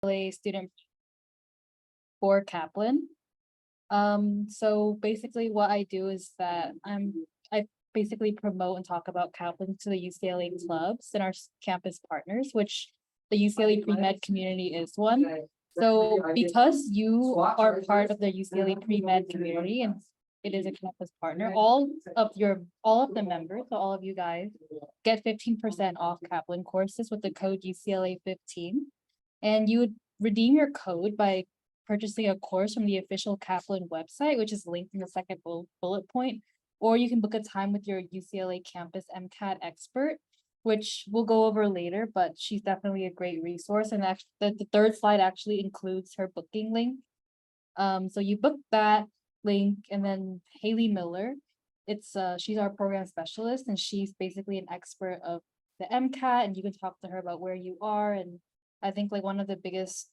a student for Kaplan. So basically what I do is that I basically promote and talk about Kaplan to the UCLA clubs and our campus partners, which the UCLA pre-med community is one. So because you are part of the UCLA pre-med community and it is a campus partner, all of the members, so all of you guys get 15% off Kaplan courses with the code UCLA 15. And you would redeem your code by purchasing a course from the official Kaplan website, which is linked in the second bullet point, or you can book a time with your UCLA campus MCAT expert, which we'll go over later, but she's definitely a great resource. And actually, the third slide actually includes her booking link. So you book that link, and then Haley Miller, she's our program specialist, and she's basically an expert of the MCAT, and you can talk to her about where you are. And I think like one of the biggest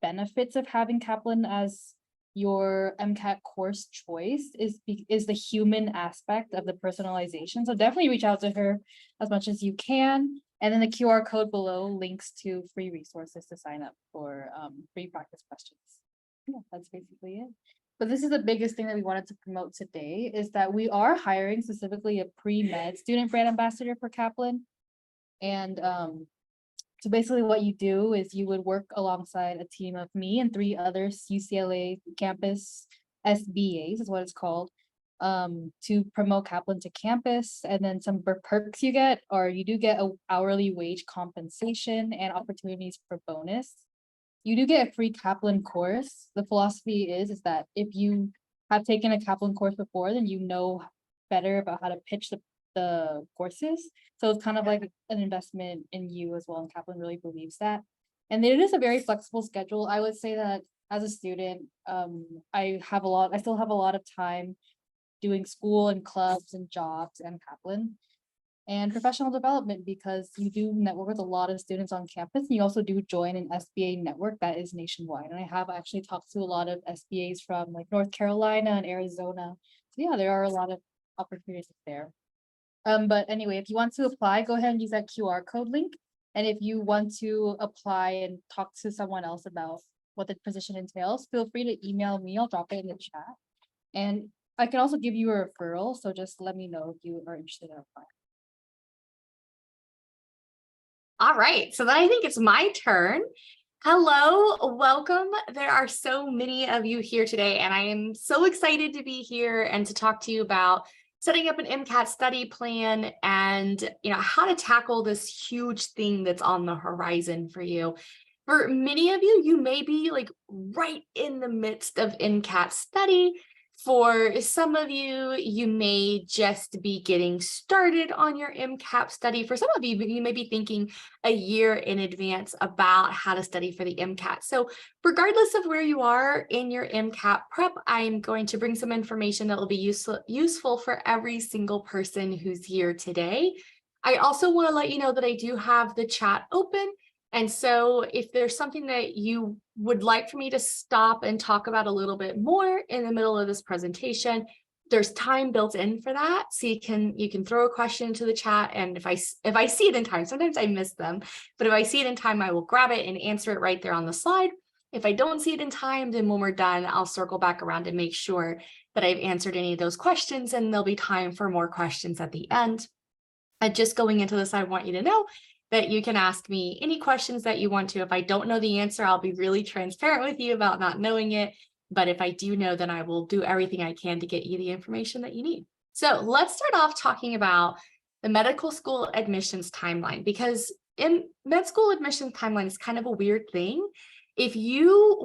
benefits of having Kaplan as your MCAT course choice is the human aspect of the personalization. So definitely reach out to her as much as you can. And then the QR code below links to free resources to sign up for free practice questions. Yeah, that's basically it. But this is the biggest thing that we wanted to promote today, is that we are hiring specifically a pre-med student brand ambassador for Kaplan. And so basically what you do is you would work alongside a team of me and 3 other UCLA campus SBAs is what it's called, to promote Kaplan to campus. And then some perks you get, or you do get a hourly wage compensation and opportunities for bonus. You do get a free Kaplan course. The philosophy is that if you have taken a Kaplan course before, then you know better about how to pitch the courses. So it's kind of like an investment in you as well. And Kaplan really believes that. And it is a very flexible schedule. I would say that as a student, I still have a lot of time doing school and clubs and jobs and Kaplan and professional development, because you do network with a lot of students on campus. And you also do join an SBA network that is nationwide. And I have actually talked to a lot of SBAs from like North Carolina and Arizona. So yeah, there are a lot of opportunities there. But anyway, if you want to apply, go ahead and use that QR code link. And if you want to apply and talk to someone else about what the position entails, feel free to email me. I'll drop it in the chat. And I can also give you a referral. So just let me know if you are interested in applying. All right, so then I think it's my turn. Hello, welcome. There are so many of you here today, and I am so excited to be here and to talk to you about setting up an MCAT study plan and how to tackle this huge thing that's on the horizon for you. For many of you, you may be like right in the midst of MCAT study. For some of you, you may just be getting started on your MCAT study. For some of you, you may be thinking a year in advance about how to study for the MCAT. So regardless of where you are in your MCAT prep, I'm going to bring some information that will be useful for every single person who's here today. I also want to let you know that I do have the chat open. And so if there's something that you would like for me to stop and talk about a little bit more in the middle of this presentation, there's time built in for that. So you can throw a question into the chat, and if I see it in time, sometimes I miss them, but if I see it in time, I will grab it and answer it right there on the slide. If I don't see it in time, then when we're done, I'll circle back around and make sure that I've answered any of those questions, and there'll be time for more questions at the end. Just going into this, I want you to know that you can ask me any questions that you want to. If I don't know the answer, I'll be really transparent with you about not knowing it. But if I do know, then I will do everything I can to get you the information that you need. So let's start off talking about the medical school admissions timeline, because in med school admissions timeline is kind of a weird thing. If you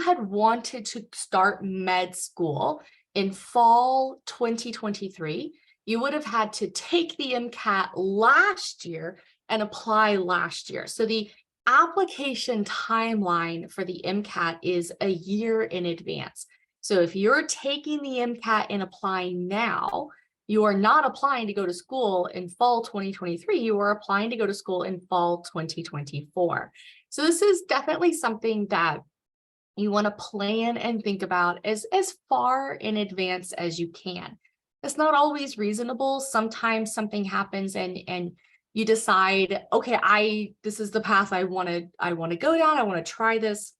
had wanted to start med school in fall 2023, you would have had to take the MCAT last year and apply last year. So the application timeline for the MCAT is a year in advance. So if you're taking the MCAT and applying now, you are not applying to go to school in fall 2023, you are applying to go to school in fall 2024. So this is definitely something that you want to plan and think about as far in advance as you can. It's not always reasonable. Sometimes something happens and you decide, okay, this is the path I want to go down. I want to try this.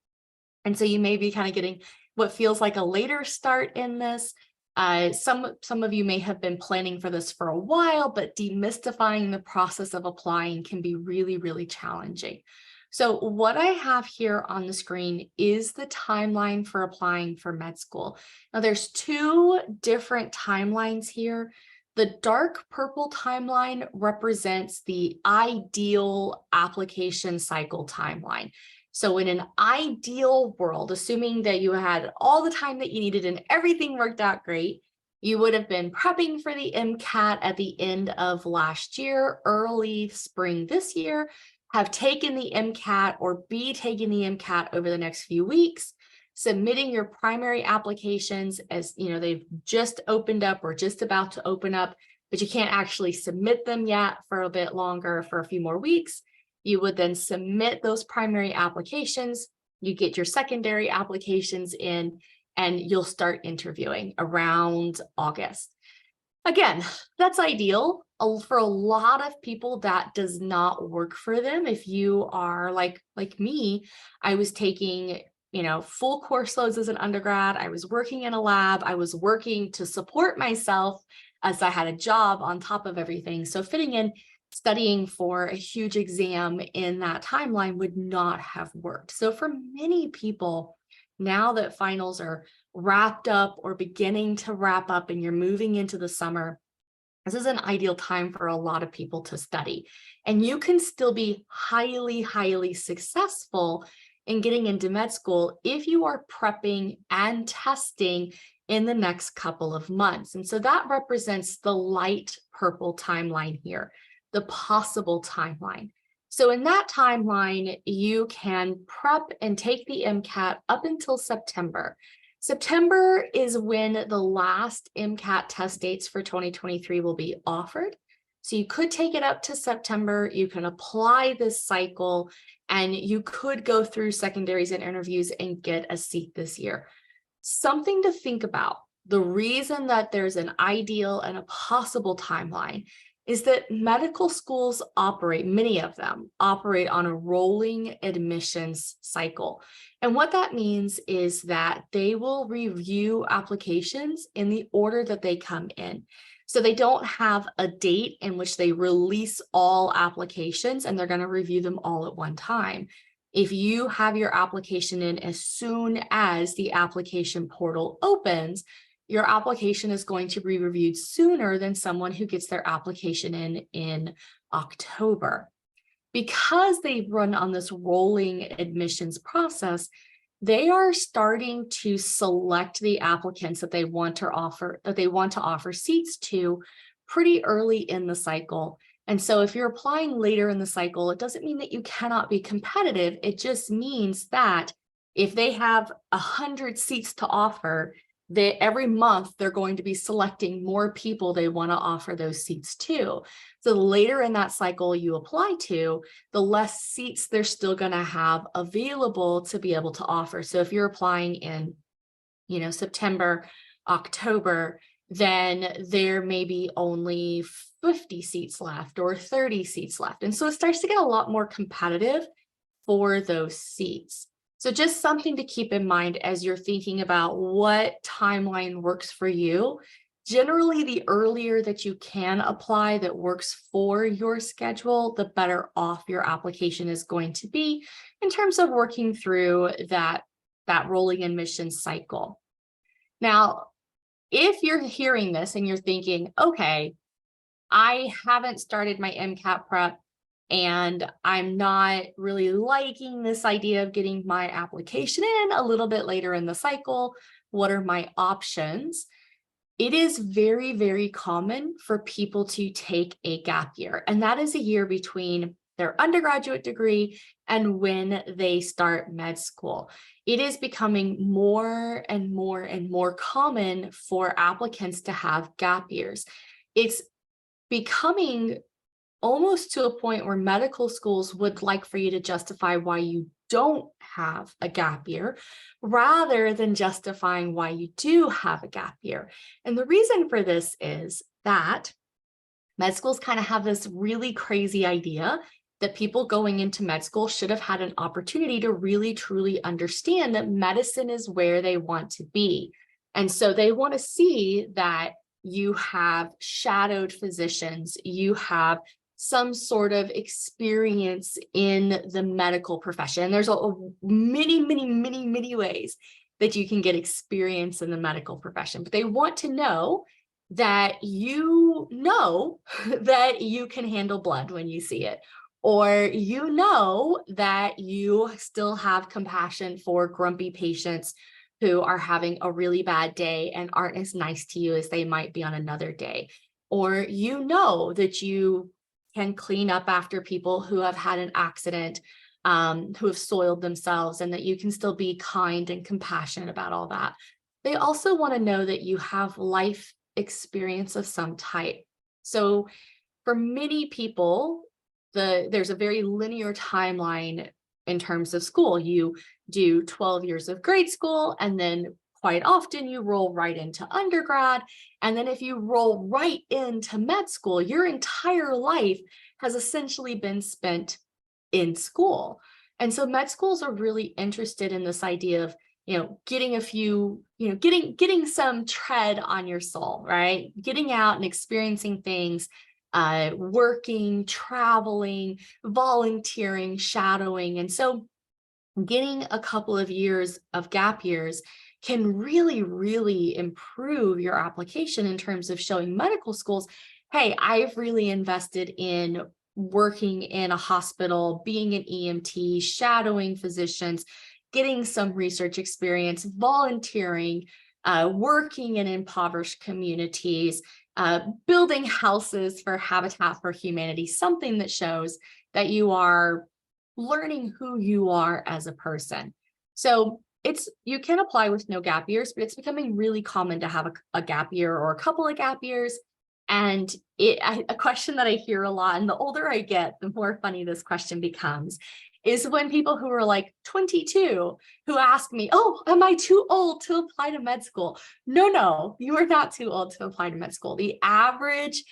And so you may be kind of getting what feels like a later start in this. Some of you may have been planning for this for a while, but demystifying the process of applying can be really, really challenging. So what I have here on the screen is the timeline for applying for med school. Now there's two different timelines here. The dark purple timeline represents the ideal application cycle timeline. So in an ideal world, assuming that you had all the time that you needed and everything worked out great, you would have been prepping for the MCAT at the end of last year, early spring this year, have taken the MCAT or be taking the MCAT over the next few weeks, submitting your primary applications as they've just opened up or just about to open up, but you can't actually submit them yet for a bit longer, for a few more weeks. You would then submit those primary applications, you get your secondary applications in, and you'll start interviewing around August. Again, that's ideal. For a lot of people, that does not work for them. If you are like me, I was taking full course loads as an undergrad. I was working in a lab. I was working to support myself as I had a job on top of everything. So fitting in studying for a huge exam in that timeline would not have worked. So for many people, now that finals are wrapped up or beginning to wrap up and you're moving into the summer, this is an ideal time for a lot of people to study. And you can still be highly, highly successful in getting into med school if you are prepping and testing in the next couple of months. And so that represents the light purple timeline here, the possible timeline. So in that timeline, you can prep and take the MCAT up until September. September is when the last MCAT test dates for 2023 will be offered. So you could take it up to September, you can apply this cycle, and you could go through secondaries and interviews and get a seat this year. Something to think about. The reason that there's an ideal and a possible timeline is that medical schools operate, many of them operate on a rolling admissions cycle. And what that means is that they will review applications in the order that they come in. So they don't have a date in which they release all applications and they're going to review them all at one time. If you have your application in as soon as the application portal opens, your application is going to be reviewed sooner than someone who gets their application in October. Because they run on this rolling admissions process, they are starting to select the applicants that they want to offer seats to pretty early in the cycle. And so if you're applying later in the cycle, it doesn't mean that you cannot be competitive. It just means that if they have 100 seats to offer, every month they're going to be selecting more people they want to offer those seats to. So the later in that cycle you apply to, the less seats they're still going to have available to be able to offer. So if you're applying in, September, October, then there may be only 50 seats left or 30 seats left. And so it starts to get a lot more competitive for those seats. So just something to keep in mind as you're thinking about what timeline works for you. Generally, the earlier that you can apply that works for your schedule, the better off your application is going to be in terms of working through that rolling admission cycle. Now, if you're hearing this and you're thinking, okay, I haven't started my MCAT prep, and I'm not really liking this idea of getting my application in a little bit later in the cycle. What are my options? It is very, very common for people to take a gap year, and that is a year between their undergraduate degree and when they start med school. It is becoming more and more and more common for applicants to have gap years. It's becoming almost to a point where medical schools would like for you to justify why you don't have a gap year rather than justifying why you do have a gap year. And the reason for this is that Med schools kind of have this really crazy idea that people going into med school should have had an opportunity to really truly understand that medicine is where they want to be. And so they want to see that you have shadowed physicians, you have some sort of experience in the medical profession. And there's many ways that you can get experience in the medical profession, but they want to know that you know that you can handle blood when you see it, or you know that you still have compassion for grumpy patients who are having a really bad day and aren't as nice to you as they might be on another day, or you know that you can clean up after people who have had an accident, who have soiled themselves, and that you can still be kind and compassionate about all that. They also want to know that you have life experience of some type. So for many people, there's a very linear timeline in terms of school. You do 12 years of grade school, and then quite often you roll right into undergrad. And then if you roll right into med school, your entire life has essentially been spent in school. And so med schools are really interested in this idea of, getting a few, getting some tread on your soul, right? Getting out and experiencing things, working, traveling, volunteering, shadowing. And so getting a couple of years of gap years can really improve your application in terms of showing medical schools, hey, I've really invested in working in a hospital, being an EMT, shadowing physicians, getting some research experience, volunteering, working in impoverished communities, building houses for Habitat for Humanity, something that shows that you are learning who you are as a person. So you can apply with no gap years, but it's becoming really common to have a gap year or a couple of gap years. And a question that I hear a lot, and the older I get, the more funny this question becomes, is when people who are like 22 who ask me, oh, am I too old to apply to med school? No, you are not too old to apply to med school. The average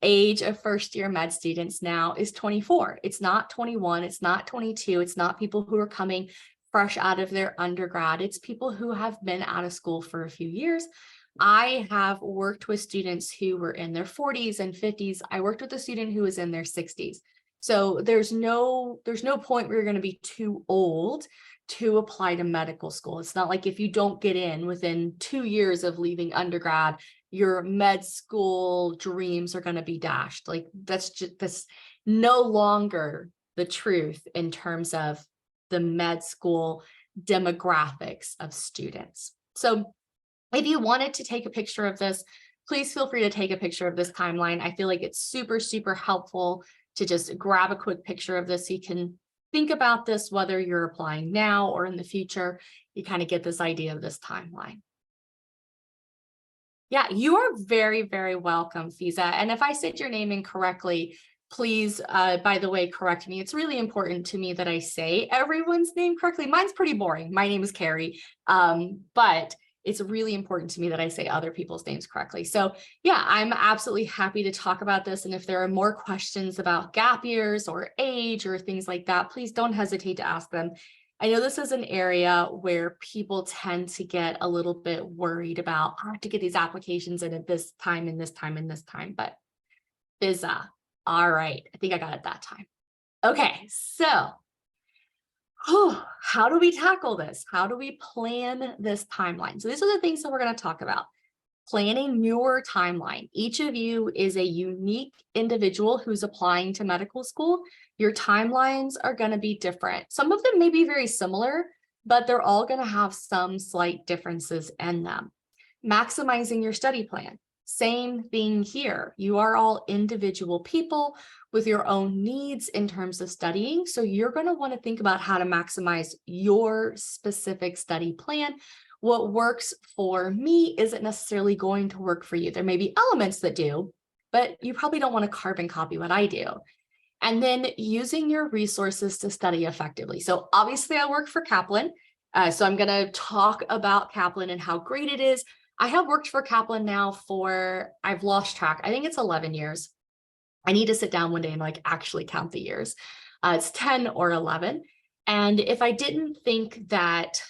age of first year med students now is 24. It's not 21. It's not 22. It's not people who are coming fresh out of their undergrad. It's people who have been out of school for a few years. I have worked with students who were in their 40s and 50s. I worked with a student who was in their 60s. So there's no point where you're going to be too old to apply to medical school. It's not like if you don't get in within 2 years of leaving undergrad, your med school dreams are going to be dashed. Like that's no longer the truth in terms of the med school demographics of students. So if you wanted to take a picture of this, please feel free to take a picture of this timeline. I feel like it's super helpful to just grab a quick picture of this so you can think about this, whether you're applying now or in the future. You kind of get this idea of this timeline. Yeah, you are very welcome, Fiza. And if I said your name incorrectly, please, by the way, correct me. It's really important to me that I say everyone's name correctly. Mine's pretty boring. My name is Kerri, but it's really important to me that I say other people's names correctly. So yeah, I'm absolutely happy to talk about this. And if there are more questions about gap years or age or things like that, please don't hesitate to ask them. I know this is an area where people tend to get a little bit worried about, I have to get these applications in at this time and this time and this time, but Fiza, all right, I think I got it that time. Okay, so how do we tackle this? How do we plan this timeline? So these are the things that we're going to talk about. Planning your timeline. Each of you is a unique individual who's applying to medical school. Your timelines are going to be different. Some of them may be very similar, but they're all going to have some slight differences in them. Maximizing your study plan. Same thing here. You are all individual people with your own needs in terms of studying. So you're going to want to think about how to maximize your specific study plan. What works for me isn't necessarily going to work for you. There may be elements that do, but you probably don't want to carbon copy what I do. And then using your resources to study effectively. So obviously I work for Kaplan. So I'm going to talk about Kaplan and how great it is. I have worked for Kaplan now for, I've lost track. I think it's 11 years. I need to sit down one day and like actually count the years. It's 10 or 11. And if I didn't think that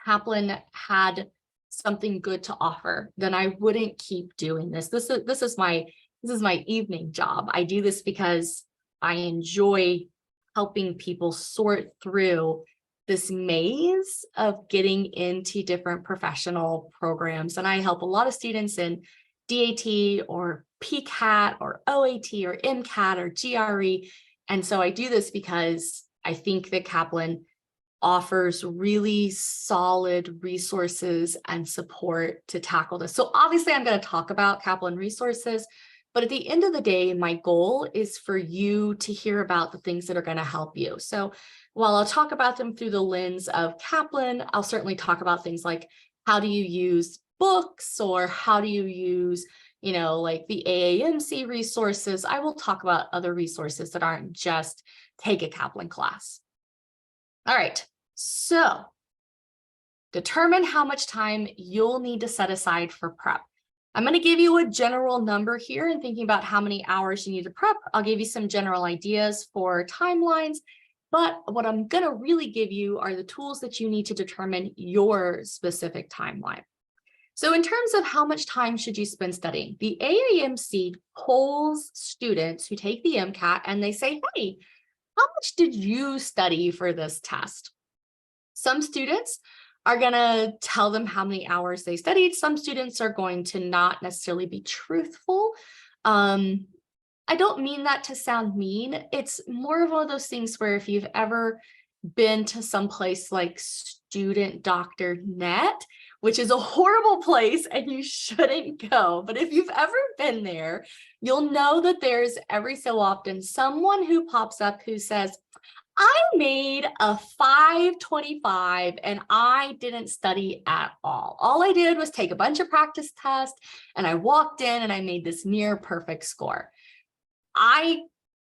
Kaplan had something good to offer, then I wouldn't keep doing this. This is my evening job. I do this because I enjoy helping people sort through this maze of getting into different professional programs. And I help a lot of students in DAT or PCAT or OAT or MCAT or GRE. And so I do this because I think that Kaplan offers really solid resources and support to tackle this. So obviously I'm going to talk about Kaplan resources, but at the end of the day, my goal is for you to hear about the things that are going to help you. So while I'll talk about them through the lens of Kaplan, I'll certainly talk about things like how do you use books, or how do you use, like the AAMC resources. I will talk about other resources that aren't just take a Kaplan class. All right, so determine how much time you'll need to set aside for prep. I'm going to give you a general number here and thinking about how many hours you need to prep. I'll give you some general ideas for timelines, but what I'm going to really give you are the tools that you need to determine your specific timeline. So in terms of how much time should you spend studying, the AAMC polls students who take the MCAT and they say, hey, how much did you study for this test? Some students are going to tell them how many hours they studied. Some students are going to not necessarily be truthful. I don't mean that to sound mean. It's more of one of those things where if you've ever been to some place like student.net, which is a horrible place and you shouldn't go. But if you've ever been there, you'll know that there's every so often someone who pops up who says, I made a 525 and I didn't study at all. All I did was take a bunch of practice tests and I walked in and I made this near perfect score. I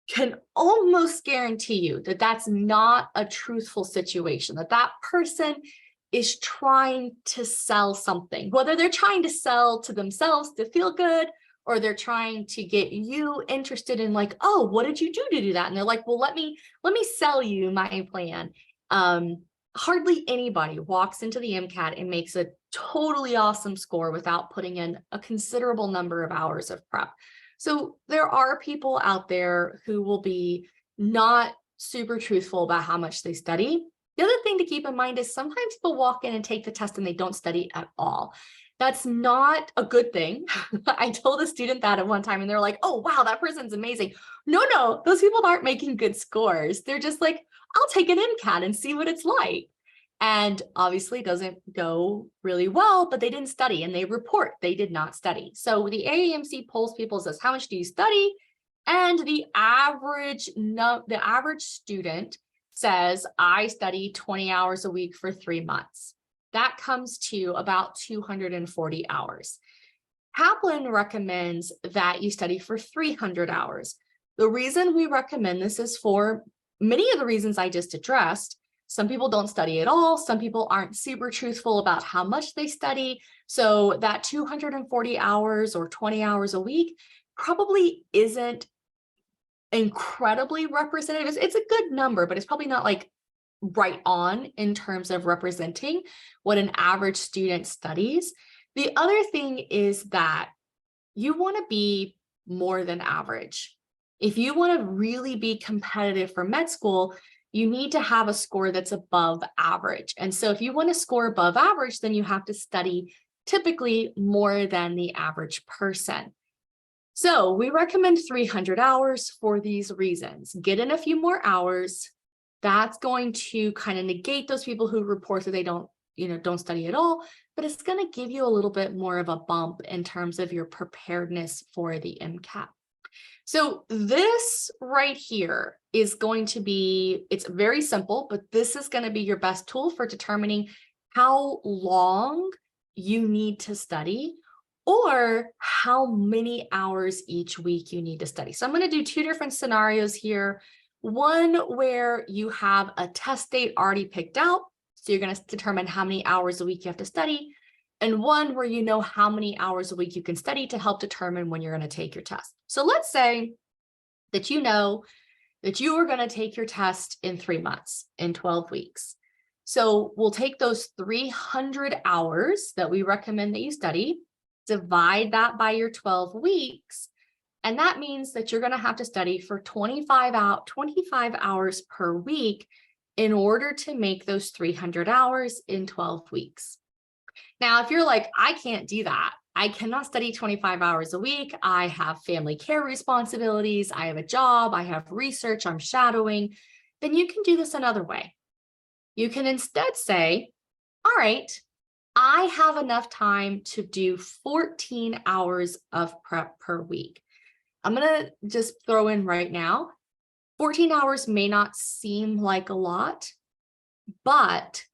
can almost guarantee you that that's not a truthful situation, that person is trying to sell something, whether they're trying to sell to themselves to feel good, or they're trying to get you interested in like, oh, what did you do to do that? And they're like, well, let me sell you my plan. Hardly anybody walks into the MCAT and makes a totally awesome score without putting in a considerable number of hours of prep. So there are people out there who will be not super truthful about how much they study. The other thing to keep in mind is sometimes people walk in and take the test and they don't study at all. That's not a good thing. I told a student that at one time and they're like, oh, wow, that person's amazing. No, those people aren't making good scores. They're just like, I'll take an MCAT and see what it's like. And obviously it doesn't go really well, but they didn't study and they report they did not study. So the AAMC polls people, says, how much do you study? And the average student says, I study 20 hours a week for 3 months. That comes to about 240 hours. Kaplan recommends that you study for 300 hours. The reason we recommend this is for many of the reasons I just addressed. Some people don't study at all. Some people aren't super truthful about how much they study. So that 240 hours or 20 hours a week probably isn't incredibly representative. It's a good number, but it's probably not like right on in terms of representing what an average student studies. The other thing is that you want to be more than average. If you want to really be competitive for med school, you need to have a score that's above average. And so if you want to score above average, then you have to study typically more than the average person. So we recommend 300 hours for these reasons. Get in a few more hours. That's going to kind of negate those people who report that they don't study at all, but it's going to give you a little bit more of a bump in terms of your preparedness for the MCAT. So this right here is going to be, it's very simple, but this is going to be your best tool for determining how long you need to study or how many hours each week you need to study. So I'm going to do two different scenarios here. One where you have a test date already picked out, so you're going to determine how many hours a week you have to study, and one where you know how many hours a week you can study to help determine when you're going to take your test. So let's say that you know that you are going to take your test in 3 months, in 12 weeks. So we'll take those 300 hours that we recommend that you study, divide that by your 12 weeks, and that means that you're going to have to study for 25 hours per week in order to make those 300 hours in 12 weeks. Now, if you're like, I can't do that, I cannot study 25 hours a week, I have family care responsibilities, I have a job, I have research, I'm shadowing, then you can do this another way. You can instead say, all right, I have enough time to do 14 hours of prep per week. I'm going to just throw in right now, 14 hours may not seem like a lot, but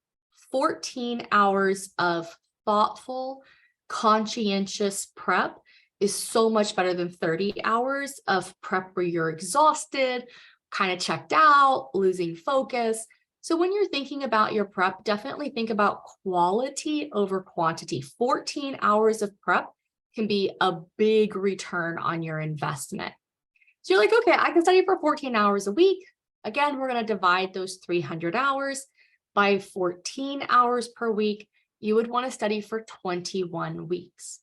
14 hours of thoughtful, conscientious prep is so much better than 30 hours of prep where you're exhausted, kind of checked out, losing focus. So when you're thinking about your prep, definitely think about quality over quantity. 14 hours of prep can be a big return on your investment. So you're like, okay, I can study for 14 hours a week. Again, we're going to divide those 300 hours by 14 hours per week. You would want to study for 21 weeks.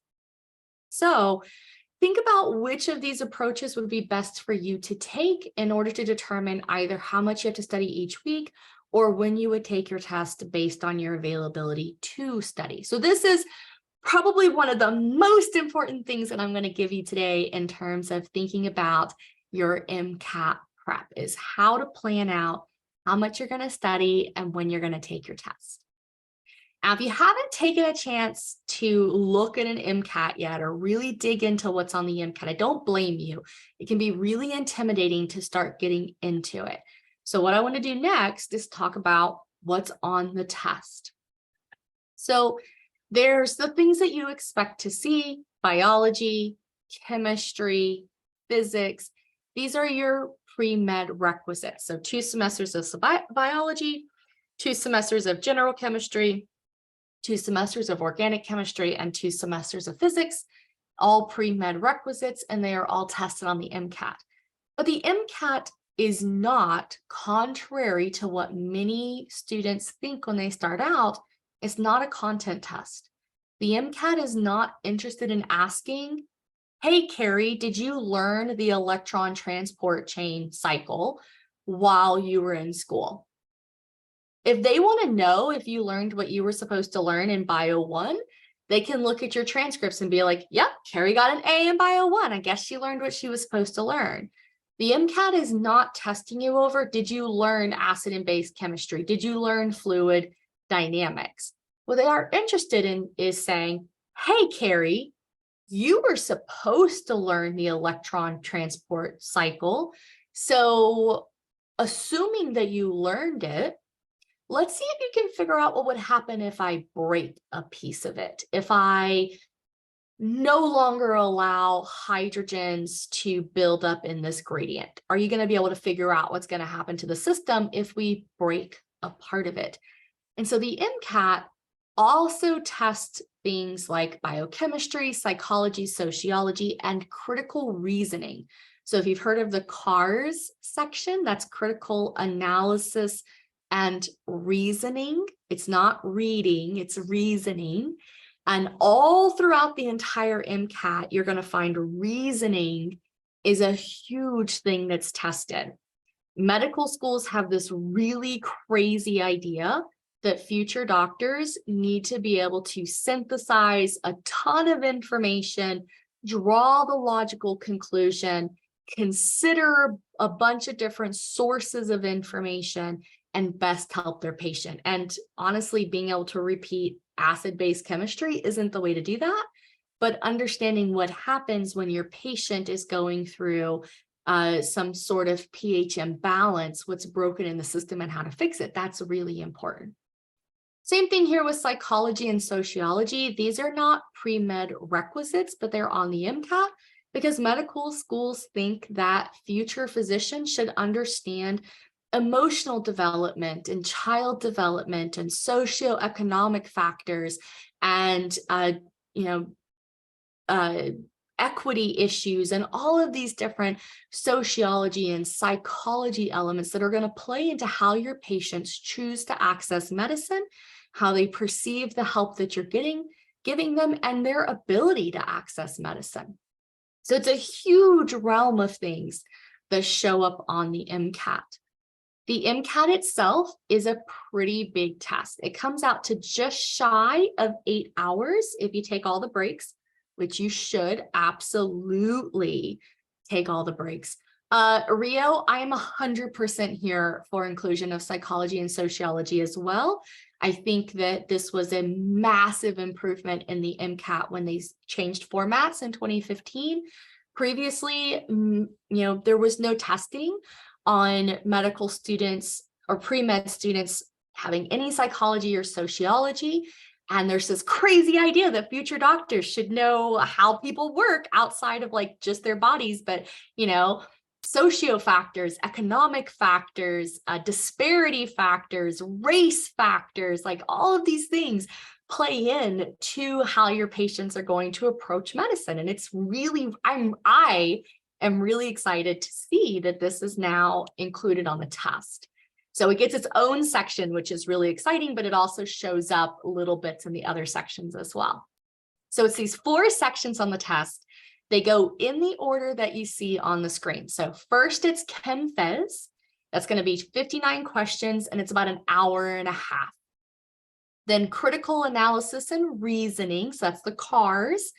So think about which of these approaches would be best for you to take in order to determine either how much you have to study each week or when you would take your test based on your availability to study. So this is probably one of the most important things that I'm going to give you today in terms of thinking about your MCAT prep is how to plan out how much you're going to study and when you're going to take your test. Now, if you haven't taken a chance to look at an MCAT yet or really dig into what's on the MCAT, I don't blame you. It can be really intimidating to start getting into it. So what I want to do next is talk about what's on the test. So there's the things that you expect to see: biology, chemistry, physics. These are your pre-med requisites. So 2 semesters of biology, 2 semesters of general chemistry, 2 semesters of organic chemistry, and 2 semesters of physics, all pre-med requisites, and they are all tested on the MCAT. But the MCAT is not, contrary to what many students think when they start out, it's not a content test. The MCAT is not interested in asking, hey, Kerri, did you learn the electron transport chain cycle while you were in school? If they want to know if you learned what you were supposed to learn in Bio 1, they can look at your transcripts and be like, yep, Kerri got an A in Bio 1. I guess she learned what she was supposed to learn. The MCAT is not testing you over, did you learn acid and base chemistry? Did you learn fluid dynamics? What they are interested in is saying, hey, Kerri, you were supposed to learn the electron transport cycle. So assuming that you learned it, let's see if you can figure out what would happen if I break a piece of it, if I no longer allow hydrogens to build up in this gradient. Are you going to be able to figure out what's going to happen to the system if we break a part of it? And so the MCAT also tests things like biochemistry, psychology, sociology, and critical reasoning. So if you've heard of the CARS section, that's critical analysis and reasoning. It's not reading, it's reasoning. And all throughout the entire MCAT, you're going to find reasoning is a huge thing that's tested. Medical schools have this really crazy idea that future doctors need to be able to synthesize a ton of information, draw the logical conclusion, consider a bunch of different sources of information, and best help their patient. And honestly, being able to repeat acid-base chemistry isn't the way to do that, but understanding what happens when your patient is going through some sort of pH imbalance, what's broken in the system and how to fix it, that's really important. Same thing here with psychology and sociology. These are not pre-med requisites, but they're on the MCAT because medical schools think that future physicians should understand emotional development and child development and socioeconomic factors and equity issues and all of these different sociology and psychology elements that are going to play into how your patients choose to access medicine, how they perceive the help that you're giving them, and their ability to access medicine. So it's a huge realm of things that show up on the MCAT. The MCAT itself is a pretty big test. It comes out to just shy of 8 hours if you take all the breaks, which you should absolutely take all the breaks. Rio, I am 100% here for inclusion of psychology and sociology as well. I think that this was a massive improvement in the MCAT when they changed formats in 2015. Previously, there was no testing on medical students or pre-med students having any psychology or sociology. And there's this crazy idea that future doctors should know how people work outside of like just their bodies, but socio factors, economic factors, disparity factors, race factors, like all of these things play in to how your patients are going to approach medicine. And it's really, I am really excited to see that this is now included on the test. So it gets its own section, which is really exciting, but it also shows up little bits in the other sections as well. So it's these 4 sections on the test. They go in the order that you see on the screen. So first it's Chem Phys. That's going to be 59 questions, and it's about an hour and a half. Then critical analysis and reasoning. So that's the CARS,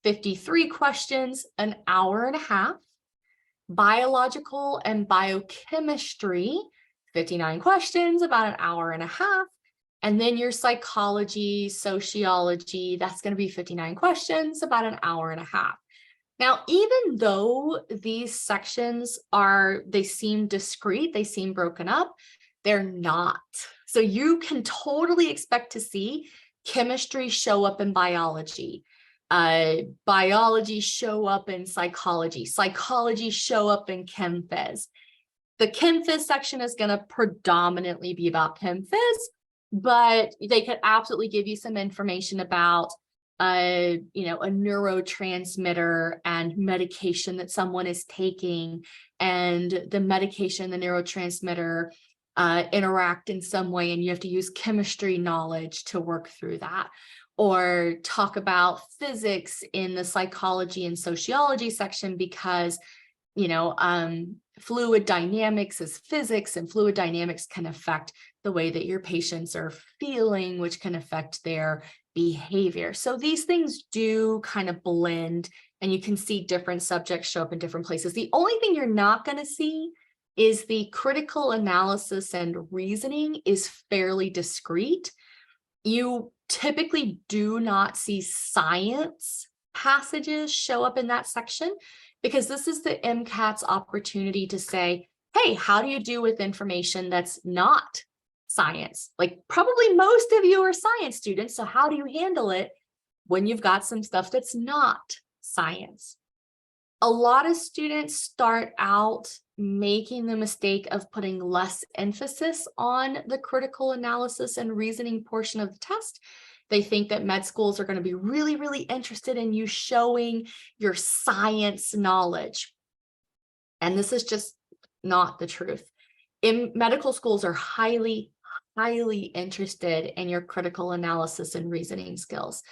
53 questions, an hour and a half. Biological and biochemistry, 59 questions, about an hour and a half. And then your psychology, sociology, that's going to be 59 questions, about an hour and a half. Now, even though these sections they seem discrete, they seem broken up, they're not. So you can totally expect to see chemistry show up in biology, biology show up in psychology, psychology show up in Chem Phys. The Chem Phys section is going to predominantly be about Chem Phys, but they could absolutely give you some information about a neurotransmitter and medication that someone is taking, and the medication, the neurotransmitter interact in some way, and you have to use chemistry knowledge to work through that. Or talk about physics in the psychology and sociology section because, fluid dynamics is physics, and fluid dynamics can affect the way that your patients are feeling, which can affect their behavior. So these things do kind of blend, and you can see different subjects show up in different places. The only thing you're not going to see is the critical analysis and reasoning is fairly discrete. You typically do not see science passages show up in that section, because this is the MCAT's opportunity to say, hey, how do you do with information that's not science? Like probably most of you are science students, so how do you handle it when you've got some stuff that's not science? A lot of students start out making the mistake of putting less emphasis on the critical analysis and reasoning portion of the test. They think that med schools are going to be really, really interested in you showing your science knowledge. And this is just not the truth. Medical schools are highly interested in your critical analysis and reasoning skills.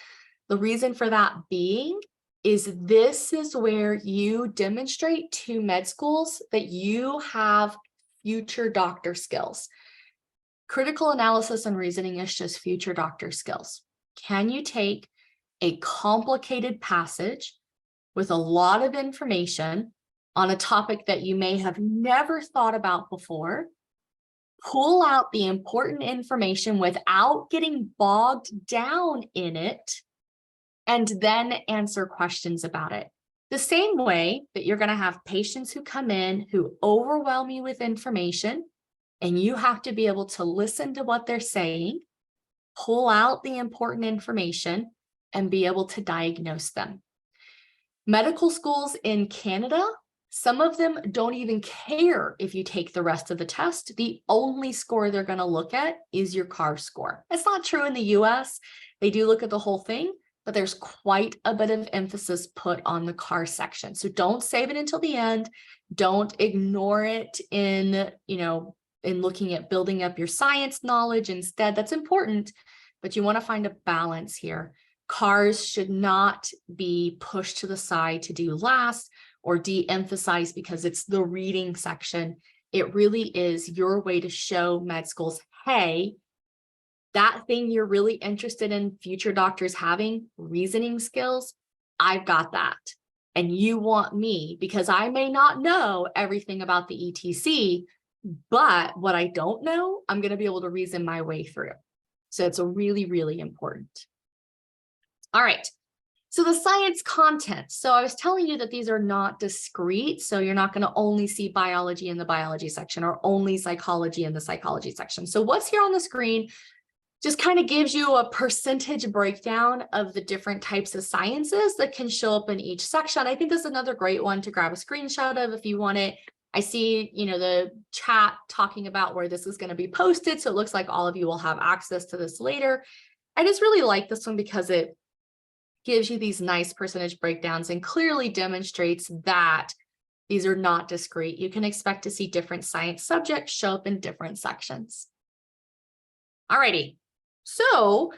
The reason for that being is this is where you demonstrate to med schools that you have future doctor skills. Critical analysis and reasoning is just future doctor skills. Can you take a complicated passage with a lot of information on a topic that you may have never thought about before, pull out the important information without getting bogged down in it, and then answer questions about it? The same way that you're going to have patients who come in who overwhelm you with information, and you have to be able to listen to what they're saying, pull out the important information, and be able to diagnose them. Medical schools in Canada, some of them don't even care if you take the rest of the test. The only score they're going to look at is your CAR score. It's not true in the US. They do look at the whole thing, but there's quite a bit of emphasis put on the car section. So don't save it until the end. Don't ignore it in looking at building up your science knowledge instead. That's important, but you want to find a balance here. Cars should not be pushed to the side to do last or de-emphasized because it's the reading section. It really is your way to show med schools, hey, that thing you're really interested in future doctors having, reasoning skills, I've got that. And you want me, because I may not know everything about the ETC, but what I don't know, I'm going to be able to reason my way through. So it's a really, really important. All right. So the science content. So I was telling you that these are not discrete. So you're not going to only see biology in the biology section or only psychology in the psychology section. So what's here on the screen just kind of gives you a percentage breakdown of the different types of sciences that can show up in each section. I think this is another great one to grab a screenshot of if you want it. I see, the chat talking about where this is going to be posted. So it looks like all of you will have access to this later. I just really like this one because it gives you these nice percentage breakdowns and clearly demonstrates that these are not discrete. You can expect to see different science subjects show up in different sections. Alrighty. So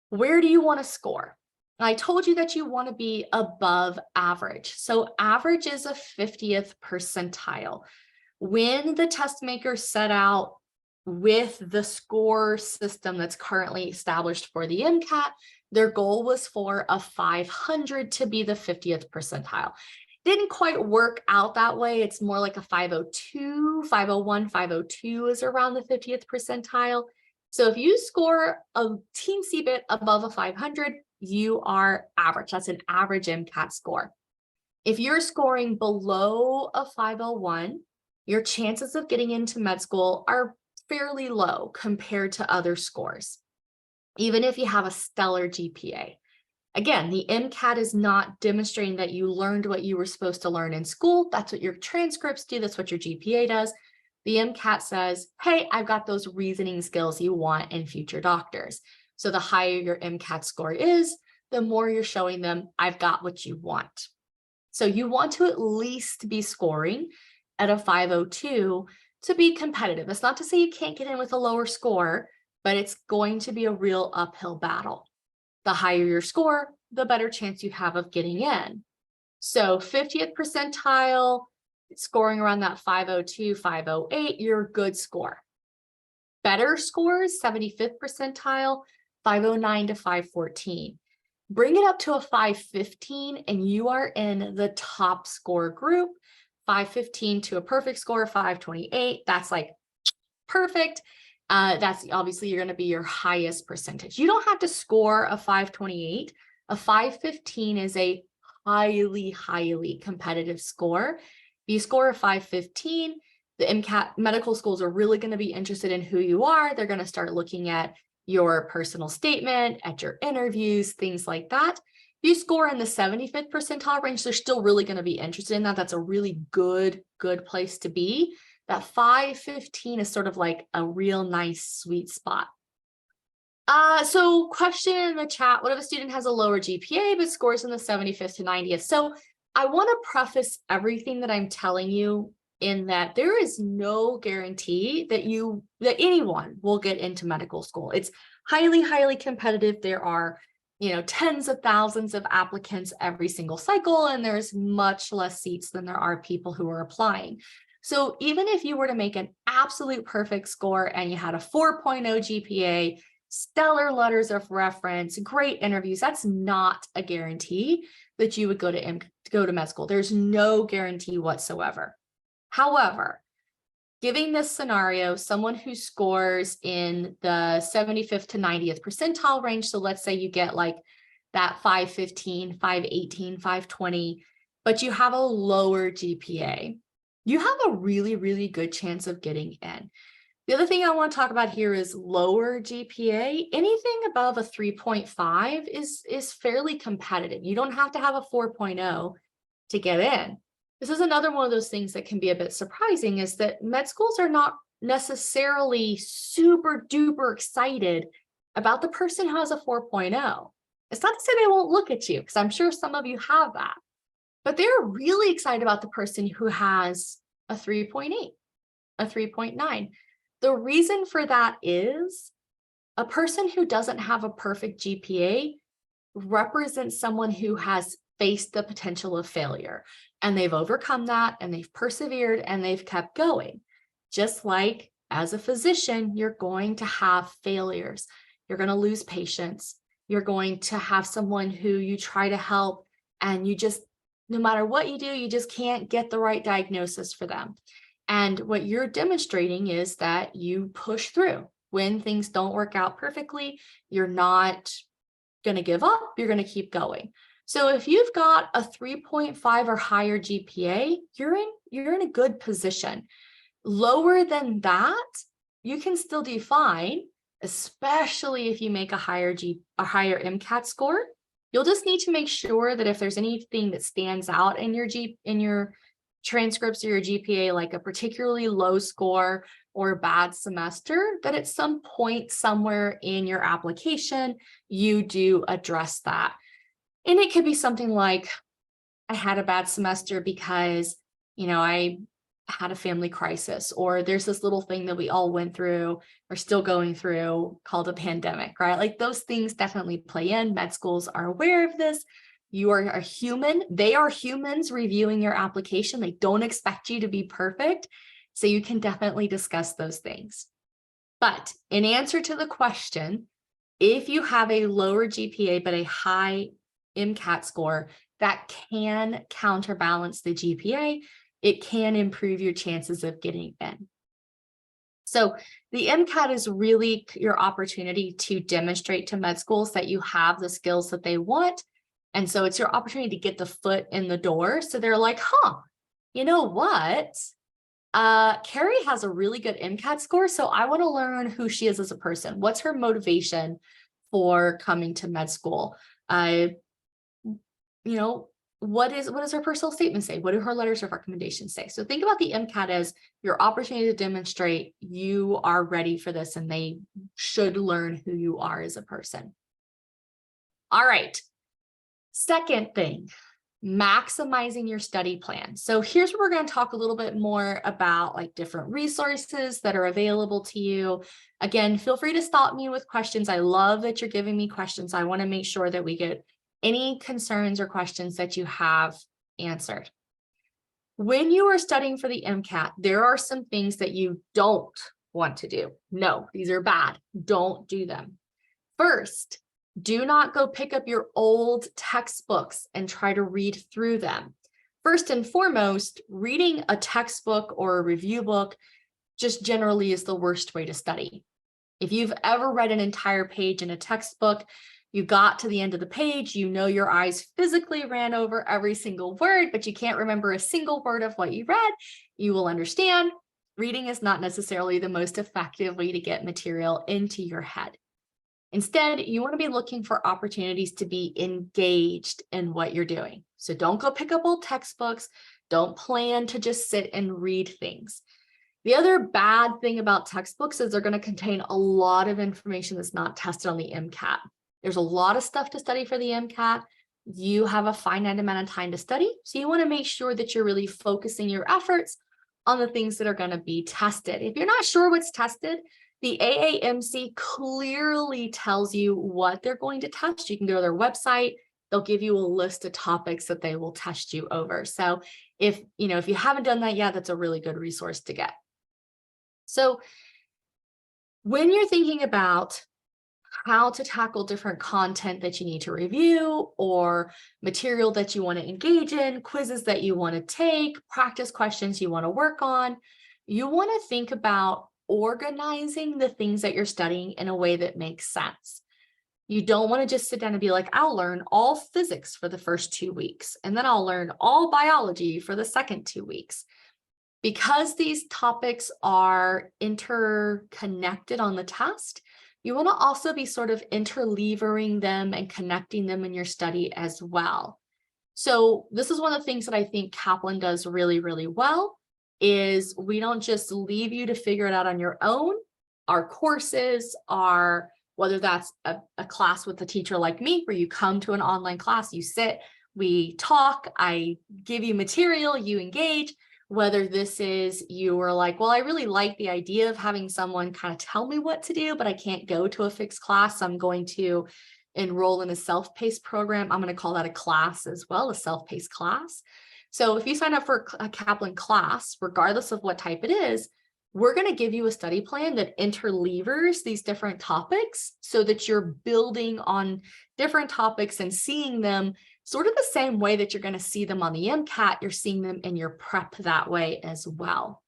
where do you want to score? I told you that you want to be above average. So average is a 50th percentile. When the test makers set out with the score system that's currently established for the MCAT, their goal was for a 500 to be the 50th percentile. Didn't quite work out that way. It's more like a 502, 501, 502 is around the 50th percentile. So if you score a teensy bit above a 500, you are average. That's an average MCAT score. If you're scoring below a 501, your chances of getting into med school are fairly low compared to other scores, even if you have a stellar GPA. Again, the MCAT is not demonstrating that you learned what you were supposed to learn in school. That's what your transcripts do. That's what your GPA does. The MCAT says, hey, I've got those reasoning skills you want in future doctors. So the higher your MCAT score is, the more you're showing them, I've got what you want. So you want to at least be scoring at a 502 to be competitive. It's not to say you can't get in with a lower score, but it's going to be a real uphill battle. The higher your score, the better chance you have of getting in. So 50th percentile, scoring around that 502, 508, you're a good score. Better scores, 75th percentile, 509 to 514. Bring it up to a 515 and you are in the top score group. 515 to a perfect score, 528. That's like perfect. That's obviously you're going to be your highest percentage. You don't have to score a 528. A 515 is a highly, highly competitive score. If you score a 515, the MCAT medical schools are really going to be interested in who you are. They're going to start looking at your personal statement, at your interviews, things like that. If you score in the 75th percentile range, they're still really going to be interested in that. That's a really good place to be. That 515 is sort of like a real nice sweet spot. So question in the chat, what if a student has a lower GPA but scores in the 75th to 90th? So I want to preface everything that I'm telling you in that there is no guarantee that anyone will get into medical school. It's highly, highly competitive. There are, tens of thousands of applicants every single cycle, and there's much less seats than there are people who are applying. So even if you were to make an absolute perfect score and you had a 4.0 GPA, stellar letters of reference, great interviews, that's not a guarantee that you would go to med school. There's no guarantee whatsoever. However, giving this scenario, someone who scores in the 75th to 90th percentile range, so let's say you get like that 515, 518, 520, but you have a lower GPA, you have a really, really good chance of getting in. The other thing I want to talk about here is lower GPA. Anything above a 3.5 is fairly competitive. You don't have to have a 4.0 to get in. This is another one of those things that can be a bit surprising, is that med schools are not necessarily super duper excited about the person who has a 4.0. It's not to say they won't look at you, because I'm sure some of you have that, but they're really excited about the person who has a 3.8, a 3.9. The reason for that is a person who doesn't have a perfect GPA represents someone who has faced the potential of failure, and they've overcome that, and they've persevered, and they've kept going. Just like as a physician, you're going to have failures. You're going to lose patients. You're going to have someone who you try to help, and you just, no matter what you do, you just can't get the right diagnosis for them. And what you're demonstrating is that you push through. When things don't work out perfectly, you're not going to give up, you're going to keep going. So if you've got a 3.5 or higher GPA, you're in a good position. Lower than that, you can still do fine, especially if you make a higher MCAT score. You'll just need to make sure that if there's anything that stands out in your transcripts or your GPA, like a particularly low score or a bad semester, that at some point somewhere in your application, you do address that. And it could be something like, I had a bad semester because, I had a family crisis, or there's this little thing that we all went through or still going through called a pandemic, right? Like those things definitely play in. Med schools are aware of this. You are a human. They are humans reviewing your application. They don't expect you to be perfect. So you can definitely discuss those things. But in answer to the question, if you have a lower GPA but a high MCAT score, that can counterbalance the GPA. It can improve your chances of getting in. So the MCAT is really your opportunity to demonstrate to med schools that you have the skills that they want. And so it's your opportunity to get the foot in the door. So they're like, you know what? Kerri has a really good MCAT score, so I want to learn who she is as a person. What's her motivation for coming to med school? What does her personal statement say? What do her letters of recommendation say? So think about the MCAT as your opportunity to demonstrate you are ready for this, and they should learn who you are as a person. All right. Second thing, maximizing your study plan. So here's where we're going to talk a little bit more about like different resources that are available to you. Again, feel free to stop me with questions. I love that you're giving me questions. I want to make sure that we get any concerns or questions that you have answered. When you are studying for the MCAT, there are some things that you don't want to do. No, these are bad. Don't do them. First, do not go pick up your old textbooks and try to read through them. First and foremost, reading a textbook or a review book just generally is the worst way to study. If you've ever read an entire page in a textbook, you got to the end of the page, your eyes physically ran over every single word, but you can't remember a single word of what you read, you will understand reading is not necessarily the most effective way to get material into your head. Instead, you want to be looking for opportunities to be engaged in what you're doing. So don't go pick up old textbooks. Don't plan to just sit and read things. The other bad thing about textbooks is they're going to contain a lot of information that's not tested on the MCAT. There's a lot of stuff to study for the MCAT. You have a finite amount of time to study. So you want to make sure that you're really focusing your efforts on the things that are going to be tested. If you're not sure what's tested, the AAMC clearly tells you what they're going to test. You can go to their website. They'll give you a list of topics that they will test you over. So if you haven't done that yet, that's a really good resource to get. So when you're thinking about how to tackle different content that you need to review, or material that you want to engage in, quizzes that you want to take, practice questions you want to work on, you want to think about organizing the things that you're studying in a way that makes sense. You don't want to just sit down and be like, I'll learn all physics for the first 2 weeks, and then I'll learn all biology for the second 2 weeks. Because these topics are interconnected on the test, you want to also be sort of interleavering them and connecting them in your study as well. So this is one of the things that I think Kaplan does really, really well, is we don't just leave you to figure it out on your own. Our courses, our whether that's a class with a teacher like me, where you come to an online class, you sit, we talk, I give you material, you engage. Whether this is you are like, well, I really like the idea of having someone kind of tell me what to do, but I can't go to a fixed class. So I'm going to enroll in a self-paced program. I'm going to call that a class as well, a self-paced class. So if you sign up for a Kaplan class, regardless of what type it is, we're going to give you a study plan that interlevers these different topics so that you're building on different topics and seeing them sort of the same way that you're going to see them on the MCAT, you're seeing them in your prep that way as well.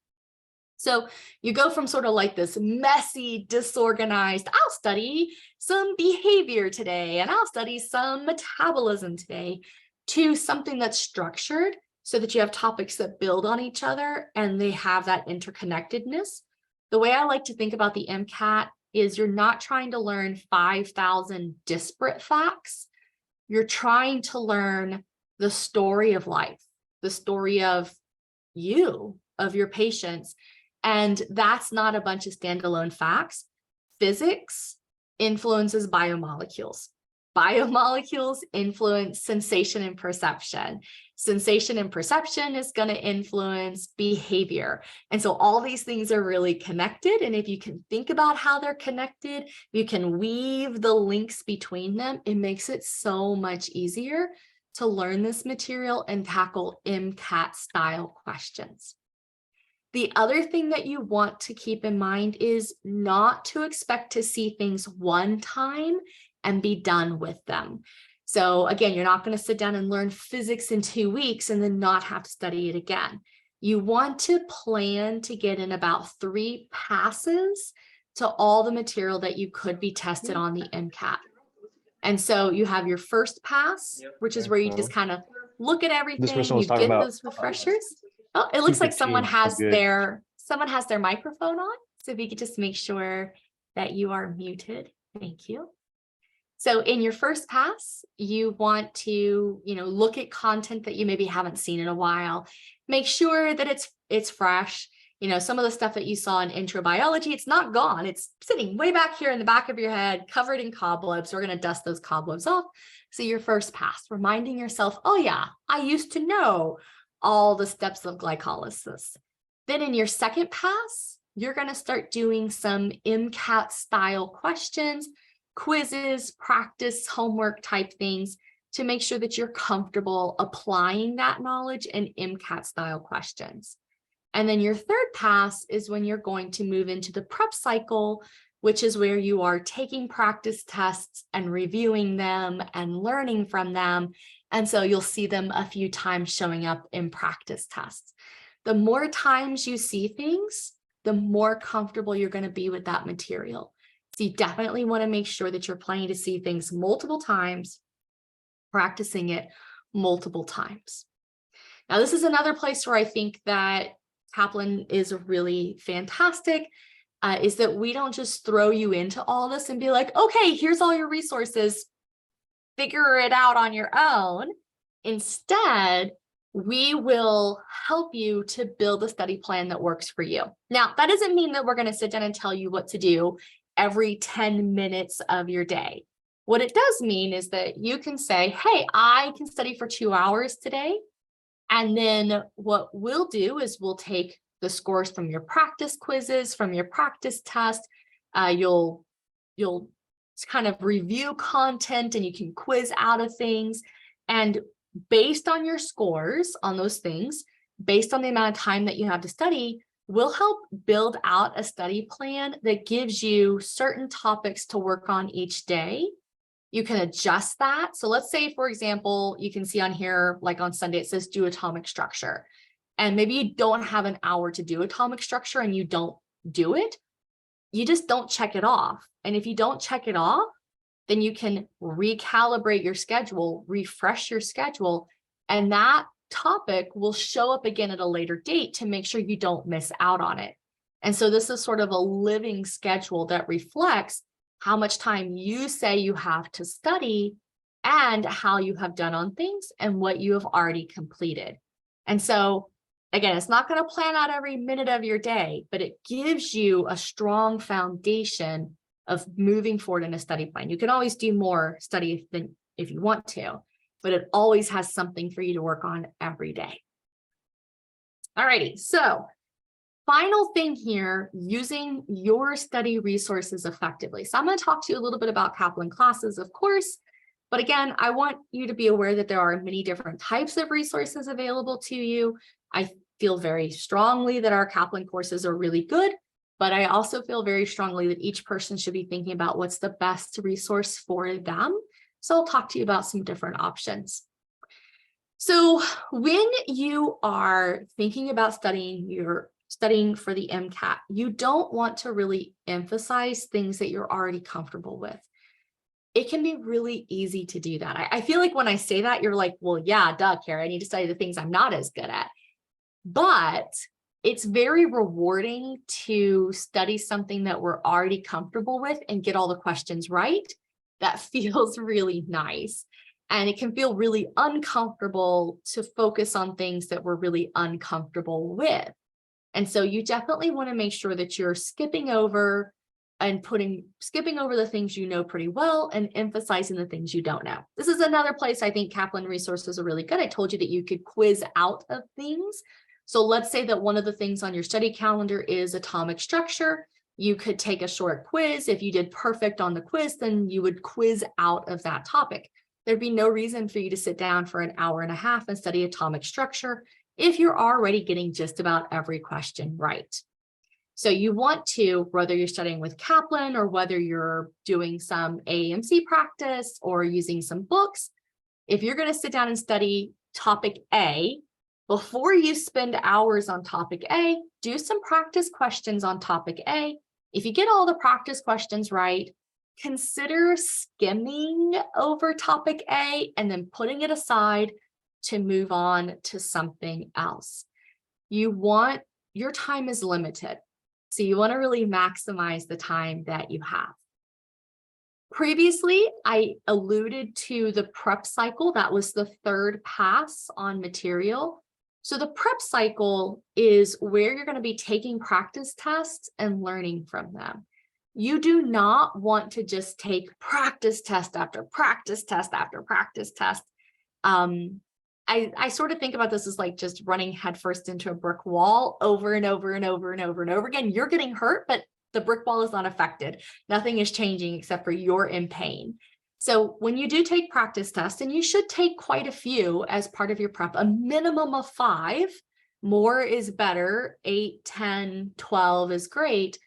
So you go from sort of like this messy, disorganized, I'll study some behavior today, and I'll study some metabolism today, to something that's structured so that you have topics that build on each other and they have that interconnectedness. The way I like to think about the MCAT is you're not trying to learn 5,000 disparate facts. You're trying to learn the story of life, the story of you, of your patients. And that's not a bunch of standalone facts. Physics influences biomolecules. Biomolecules influence sensation and perception. Sensation and perception is going to influence behavior. And so all these things are really connected. And if you can think about how they're connected, you can weave the links between them. It makes it so much easier to learn this material and tackle MCAT style questions. The other thing that you want to keep in mind is not to expect to see things one time and be done with them. So again, you're not going to sit down and learn physics in 2 weeks and then not have to study it again. You want to plan to get in about 3 passes to all the material that you could be tested on the MCAT. And so you have your first pass, which is where you just kind of look at everything, you get those refreshers. Oh, it looks like someone has their microphone on. So if you could just make sure that you are muted. Thank you. So in your first pass, you want to, look at content that you maybe haven't seen in a while. Make sure that it's fresh. Some of the stuff that you saw in intro biology, it's not gone. It's sitting way back here in the back of your head, covered in cobwebs. We're going to dust those cobwebs off. So your first pass, reminding yourself, oh yeah, I used to know all the steps of glycolysis. Then in your second pass, you're going to start doing some MCAT style questions, quizzes, practice, homework type things to make sure that you're comfortable applying that knowledge in MCAT style questions. And then your third pass is when you're going to move into the prep cycle, which is where you are taking practice tests and reviewing them and learning from them. And so you'll see them a few times showing up in practice tests. The more times you see things, the more comfortable you're going to be with that material. So you definitely want to make sure that you're planning to see things multiple times, practicing it multiple times. Now, this is another place where I think that Kaplan is really fantastic, is that we don't just throw you into all this and be like, okay, here's all your resources, figure it out on your own. Instead, we will help you to build a study plan that works for you. Now, that doesn't mean that we're going to sit down and tell you what to do every 10 minutes of your day. What it does mean is that you can say, hey, I can study for 2 hours today. And then what we'll do is we'll take the scores from your practice quizzes, from your practice test. You'll kind of review content and you can quiz out of things. And based on your scores on those things, based on the amount of time that you have to study, we'll help build out a study plan that gives you certain topics to work on each day. You can adjust that. So let's say, for example, you can see on here, like on Sunday, it says do atomic structure. And maybe you don't have an hour to do atomic structure and you don't do it. You just don't check it off. And if you don't check it off, then you can recalibrate your schedule, refresh your schedule, and that topic will show up again at a later date to make sure you don't miss out on it. And so this is sort of a living schedule that reflects how much time you say you have to study and how you have done on things and what you have already completed. And so again, it's not going to plan out every minute of your day, but it gives you a strong foundation of moving forward in a study plan. You can always do more study than if you want to, but it always has something for you to work on every day. Alrighty, so final thing here, using your study resources effectively. So I'm going to talk to you a little bit about Kaplan classes, of course, but again, I want you to be aware that there are many different types of resources available to you. I feel very strongly that our Kaplan courses are really good, but I also feel very strongly that each person should be thinking about what's the best resource for them. So I'll talk to you about some different options. So when you are thinking about studying for the MCAT, you don't want to really emphasize things that you're already comfortable with. It can be really easy to do that. I feel like when I say that, you're like, well, yeah, duh, Kerri, I need to study the things I'm not as good at. But it's very rewarding to study something that we're already comfortable with and get all the questions right. That feels really nice. And it can feel really uncomfortable to focus on things that we're really uncomfortable with. And so you definitely want to make sure that you're skipping over the things you know pretty well and emphasizing the things you don't know. This is another place I think Kaplan resources are really good. I told you that you could quiz out of things. So let's say that one of the things on your study calendar is atomic structure. You could take a short quiz. If you did perfect on the quiz, then you would quiz out of that topic. There'd be no reason for you to sit down for an hour and a half and study atomic structure if you're already getting just about every question right. So you want to, whether you're studying with Kaplan or whether you're doing some AAMC practice or using some books, if you're going to sit down and study topic A, before you spend hours on topic A, do some practice questions on topic A. If you get all the practice questions right, consider skimming over topic A and then putting it aside to move on to something else. Your time is limited, so you want to really maximize the time that you have. Previously, I alluded to the prep cycle. That was the third pass on material. So the prep cycle is where you're going to be taking practice tests and learning from them. You do not want to just take practice test after practice test after practice test. I sort of think about this as like just running headfirst into a brick wall over and over and over and over and over again. You're getting hurt, but the brick wall is not affected. Nothing is changing except for you're in pain. So when you do take practice tests, and you should take quite a few as part of your prep, a minimum of 5, more is better, 8, 10, 12 is great.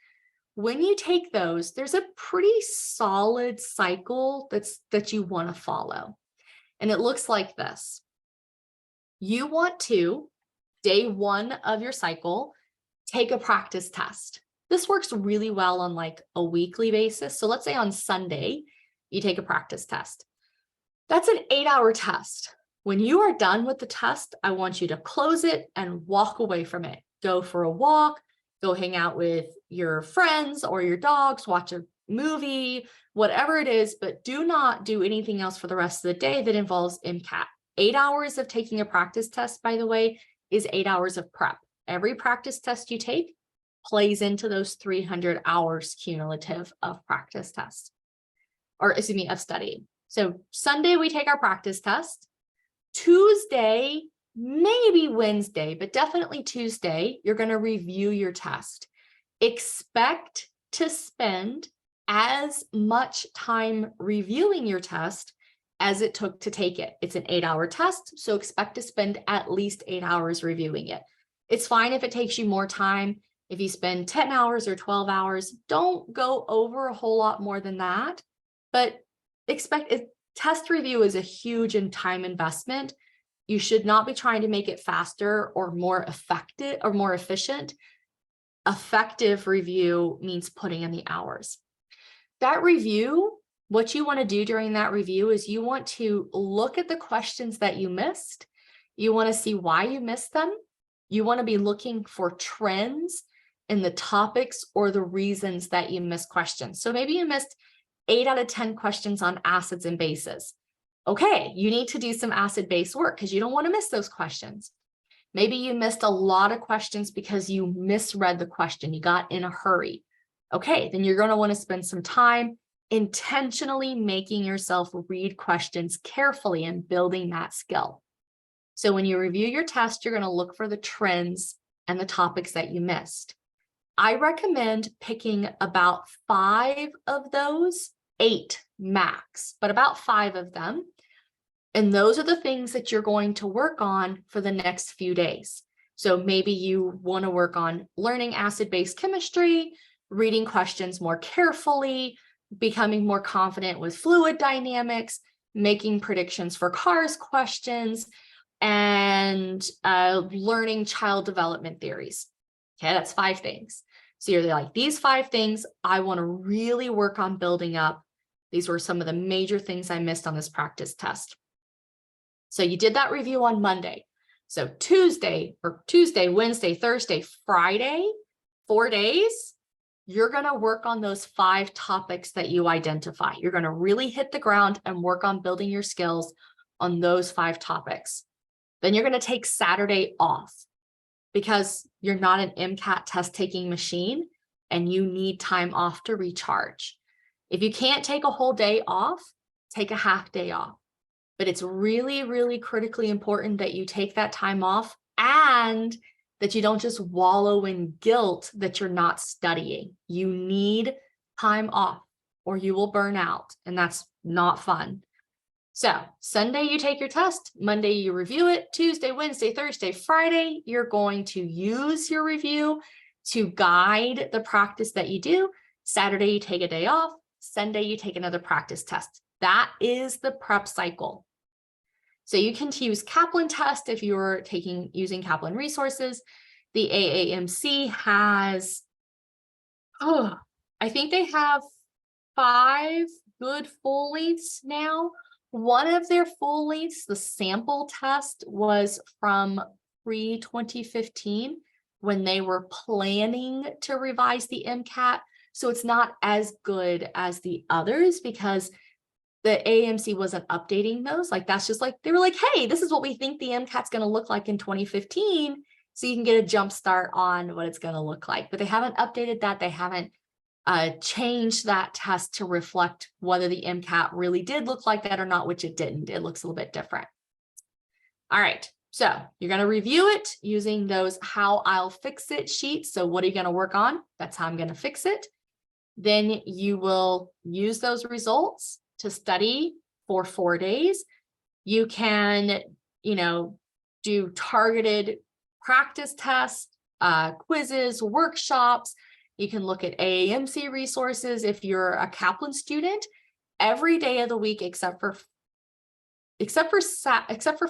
When you take those, there's a pretty solid cycle that you want to follow. And it looks like this. You want to, day 1 of your cycle, take a practice test. This works really well on like a weekly basis. So let's say on Sunday, you take a practice test. That's an 8-hour test. When you are done with the test, I want you to close it and walk away from it. Go for a walk, go hang out with your friends or your dogs, watch a movie, whatever it is, but do not do anything else for the rest of the day that involves MCAT. 8 hours of taking a practice test, by the way, is 8 hours of prep. Every practice test you take plays into those 300 hours cumulative of practice tests, or excuse me, of study. So Sunday, we take our practice test. Tuesday, maybe Wednesday, but definitely Tuesday, you're going to review your test. Expect to spend as much time reviewing your test as it took to take it. It's an 8-hour test, so expect to spend at least 8 hours reviewing it. It's fine if it takes you more time. If you spend 10 hours or 12 hours, don't go over a whole lot more than that, but expect it. Test review is a huge time investment. You should not be trying to make it faster or more effective or more efficient. Effective review means putting in the hours. That review, what you want to do during that review is you want to look at the questions that you missed. You want to see why you missed them. You want to be looking for trends in the topics or the reasons that you missed questions. So maybe you missed 8 out of 10 questions on acids and bases. Okay, you need to do some acid-base work because you don't want to miss those questions. Maybe you missed a lot of questions because you misread the question. You got in a hurry. Okay, then you're going to want to spend some time intentionally making yourself read questions carefully and building that skill. So when you review your test, you're going to look for the trends and the topics that you missed. I recommend picking about 5 of those, 8 max, but about 5 of them. And those are the things that you're going to work on for the next few days. So maybe you want to work on learning acid-base chemistry, reading questions more carefully, becoming more confident with fluid dynamics, making predictions for CARS questions, and learning child development theories. Okay, that's 5 things. So you're like, these 5 things I want to really work on building up. These were some of the major things I missed on this practice test. So you did that review on Monday. So Tuesday, Wednesday, Thursday, Friday, 4 days, you're going to work on those 5 topics that you identify. You're going to really hit the ground and work on building your skills on those 5 topics. Then you're going to take Saturday off because you're not an MCAT test taking machine and you need time off to recharge. If you can't take a whole day off, take a half day off. But it's really, really critically important that you take that time off and that you don't just wallow in guilt that you're not studying. You need time off or you will burn out, and that's not fun. So Sunday, you take your test. Monday, you review it. Tuesday, Wednesday, Thursday, Friday, you're going to use your review to guide the practice that you do. Saturday, you take a day off. Sunday, you take another practice test. That is the prep cycle. So you can use Kaplan test if you're using Kaplan resources. The AAMC has, I think they have 5 good full lengths now. One of their full lengths, the sample test, was from pre-2015 when they were planning to revise the MCAT. So it's not as good as the others because the AAMC wasn't updating those. Like, that's just like, they were like, hey, this is what we think the MCAT's going to look like in 2015. So you can get a jump start on what it's going to look like. But they haven't updated that. They haven't changed that test to reflect whether the MCAT really did look like that or not, which it didn't. It looks a little bit different. All right. So you're going to review it using those how I'll fix it sheets. So what are you going to work on? That's how I'm going to fix it. Then you will use those results to study for 4 days. You can, do targeted practice tests, quizzes, workshops. You can look at AAMC resources if you're a Kaplan student. Every day of the week except for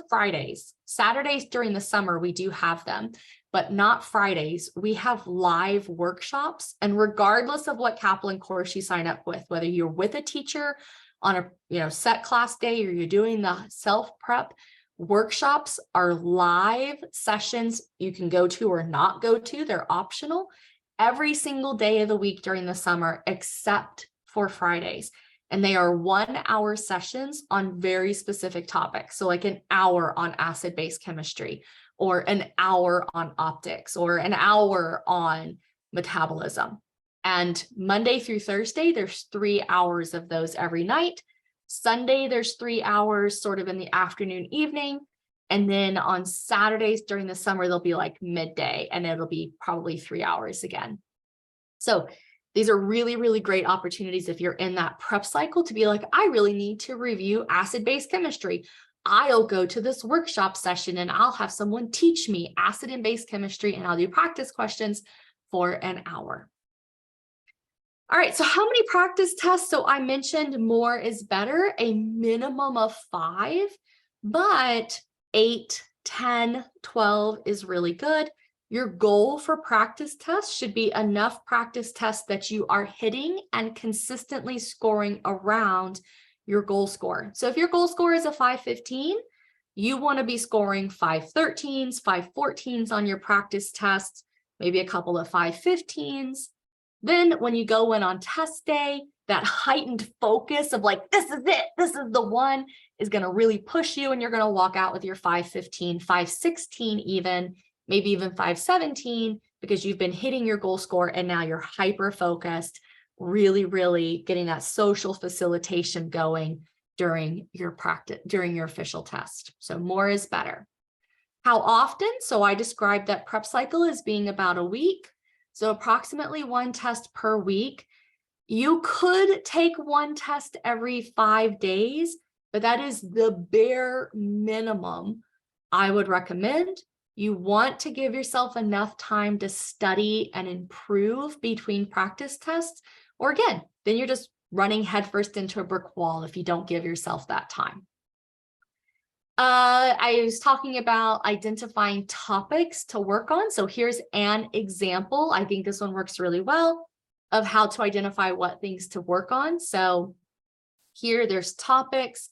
Fridays. Saturdays during the summer, we do have them, but not Fridays. We have live workshops, and regardless of what Kaplan course you sign up with, whether you're with a teacher on a set class day or you're doing the self prep, workshops are live sessions you can go to or not go to. They're optional every single day of the week during the summer, except for Fridays. And they are 1-hour sessions on very specific topics. So like an hour on acid-base chemistry, or an hour on optics, or an hour on metabolism. And Monday through Thursday, there's 3 hours of those every night. Sunday, there's 3 hours sort of in the afternoon, evening. And then on Saturdays during the summer, they'll be like midday, and it'll be probably 3 hours again. So these are really, really great opportunities if you're in that prep cycle to be like, I really need to review acid-base chemistry. I'll go to this workshop session and I'll have someone teach me acid and base chemistry, and I'll do practice questions for an hour. All right, so how many practice tests? So I mentioned more is better, a minimum of 5, but 8, 10, 12 is really good. Your goal for practice tests should be enough practice tests that you are hitting and consistently scoring around your goal score. So if your goal score is a 515, you want to be scoring 513s, 514s on your practice tests, maybe a couple of 515s. Then when you go in on test day, that heightened focus of like, this is it, this is the one, is going to really push you, and you're going to walk out with your 515, 516 even, maybe even 517, because you've been hitting your goal score and now you're hyper focused, really, really getting that social facilitation going during your practice, during your official test. So more is better. How often? So I described that prep cycle as being about a week. So approximately one test per week. You could take one test every 5 days, but that is the bare minimum I would recommend. You want to give yourself enough time to study and improve between practice tests, or again, then you're just running headfirst into a brick wall if you don't give yourself that time. I was talking about identifying topics to work on. So here's an example. I think this one works really well of how to identify what things to work on. So here there's topics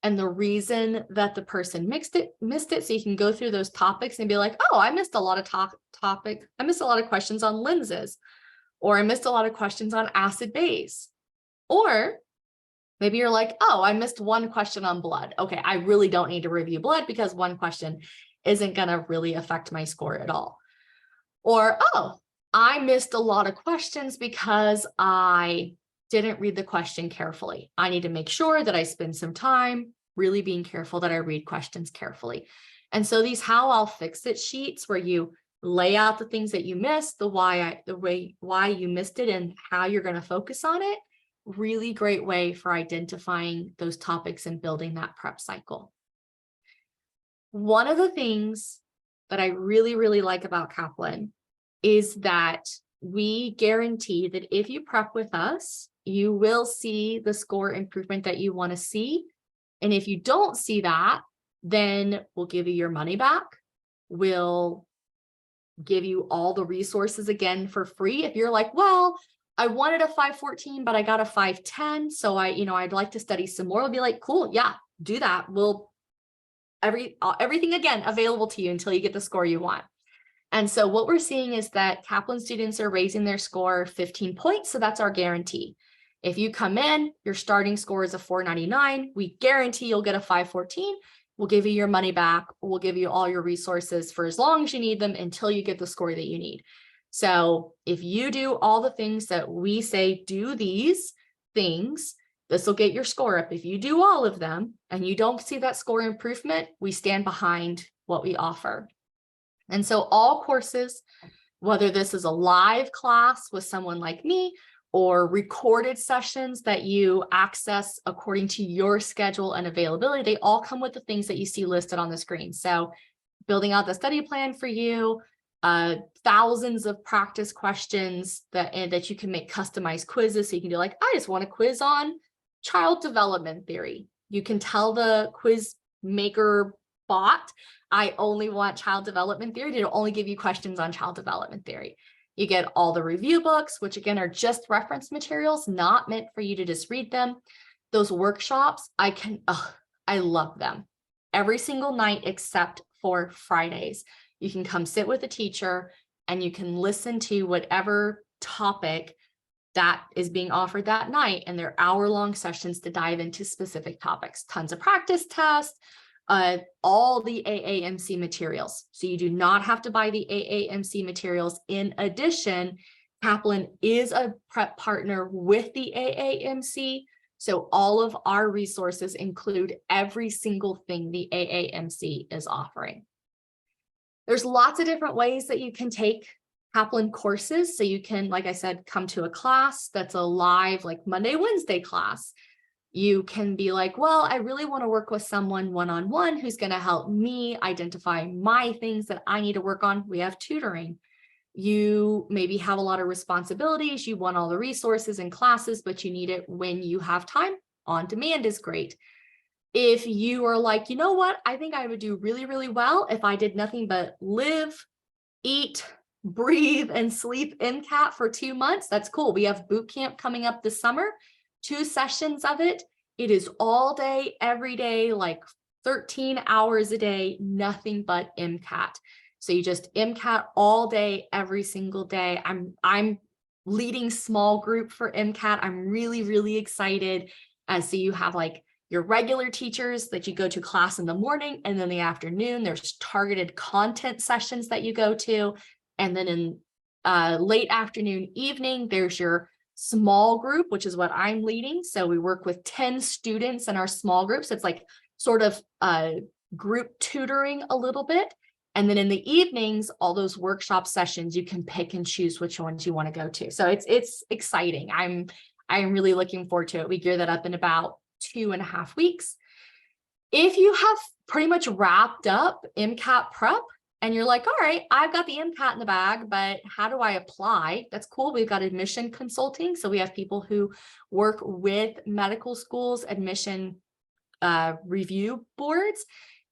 and the reason that the person missed it. So you can go through those topics and be like, oh, I missed a lot of topic. I missed a lot of questions on lenses, or I missed a lot of questions on acid base. Or maybe you're like, oh, I missed one question on blood. Okay, I really don't need to review blood because one question isn't going to really affect my score at all. Or, oh, I missed a lot of questions because I didn't read the question carefully. I need to make sure that I spend some time really being careful that I read questions carefully. And so these how I'll fix it sheets where you lay out the things that you missed, why you missed it and how you're going to focus on it. Really great way for identifying those topics and building that prep cycle. One of the things that I really, really like about Kaplan is that we guarantee that if you prep with us, you will see the score improvement that you want to see. And if you don't see that, then we'll give you your money back. We'll give you all the resources again for free. If you're like, well, I wanted a 514, but I got a 510. So I'd like to study some more. We'll be like, cool, yeah, do that. We'll everything again available to you until you get the score you want. And so what we're seeing is that Kaplan students are raising their score 15 points. So that's our guarantee. If you come in, your starting score is a 499. We guarantee you'll get a 514. We'll give you your money back. We'll give you all your resources for as long as you need them until you get the score that you need. So if you do all the things that we say, do these things, this will get your score up. If you do all of them and you don't see that score improvement, we stand behind what we offer. And so all courses, whether this is a live class with someone like me or recorded sessions that you access according to your schedule and availability, they all come with the things that you see listed on the screen. So building out the study plan for you, thousands of practice questions that you can make customized quizzes. So you can do like, I just want a quiz on child development theory. You can tell the quiz maker bot, I only want child development theory. It'll only give you questions on child development theory. You get all the review books, which again are just reference materials, not meant for you to just read them. Those workshops, I love them. Every single night except for Fridays. You can come sit with a teacher and you can listen to whatever topic that is being offered that night. And they're hour-long sessions to dive into specific topics, tons of practice tests, all the AAMC materials. So you do not have to buy the AAMC materials. In addition, Kaplan is a prep partner with the AAMC. So all of our resources include every single thing the AAMC is offering. There's lots of different ways that you can take Kaplan courses. So you can, like I said, come to a class that's a live, like Monday, Wednesday class. You can be like, well, I really want to work with someone one-on-one who's going to help me identify my things that I need to work on. We have tutoring. You maybe have a lot of responsibilities. You want all the resources and classes, but you need it when you have time. On demand is great. If you are like, you know what, I think I would do really, really well if I did nothing but live, eat, breathe, and sleep MCAT for 2 months. That's cool. We have boot camp coming up this summer, 2 sessions of it. It is all day, every day, like 13 hours a day, nothing but MCAT. So you just MCAT all day, every single day. I'm leading small group for MCAT. I'm really, really excited. So you have like your regular teachers that you go to class in the morning, and then the afternoon, there's targeted content sessions that you go to. And then in late afternoon, evening, there's your small group, which is what I'm leading. So we work with 10 students in our small groups. It's like sort of group tutoring a little bit. And then in the evenings, all those workshop sessions, you can pick and choose which ones you want to go to. So it's exciting. I'm really looking forward to it. We gear that up in about 2.5 weeks. If you have pretty much wrapped up MCAT prep and you're like, all right, I've got the MCAT in the bag, but how do I apply? That's cool. We've got admission consulting. So we have people who work with medical schools, admission review boards,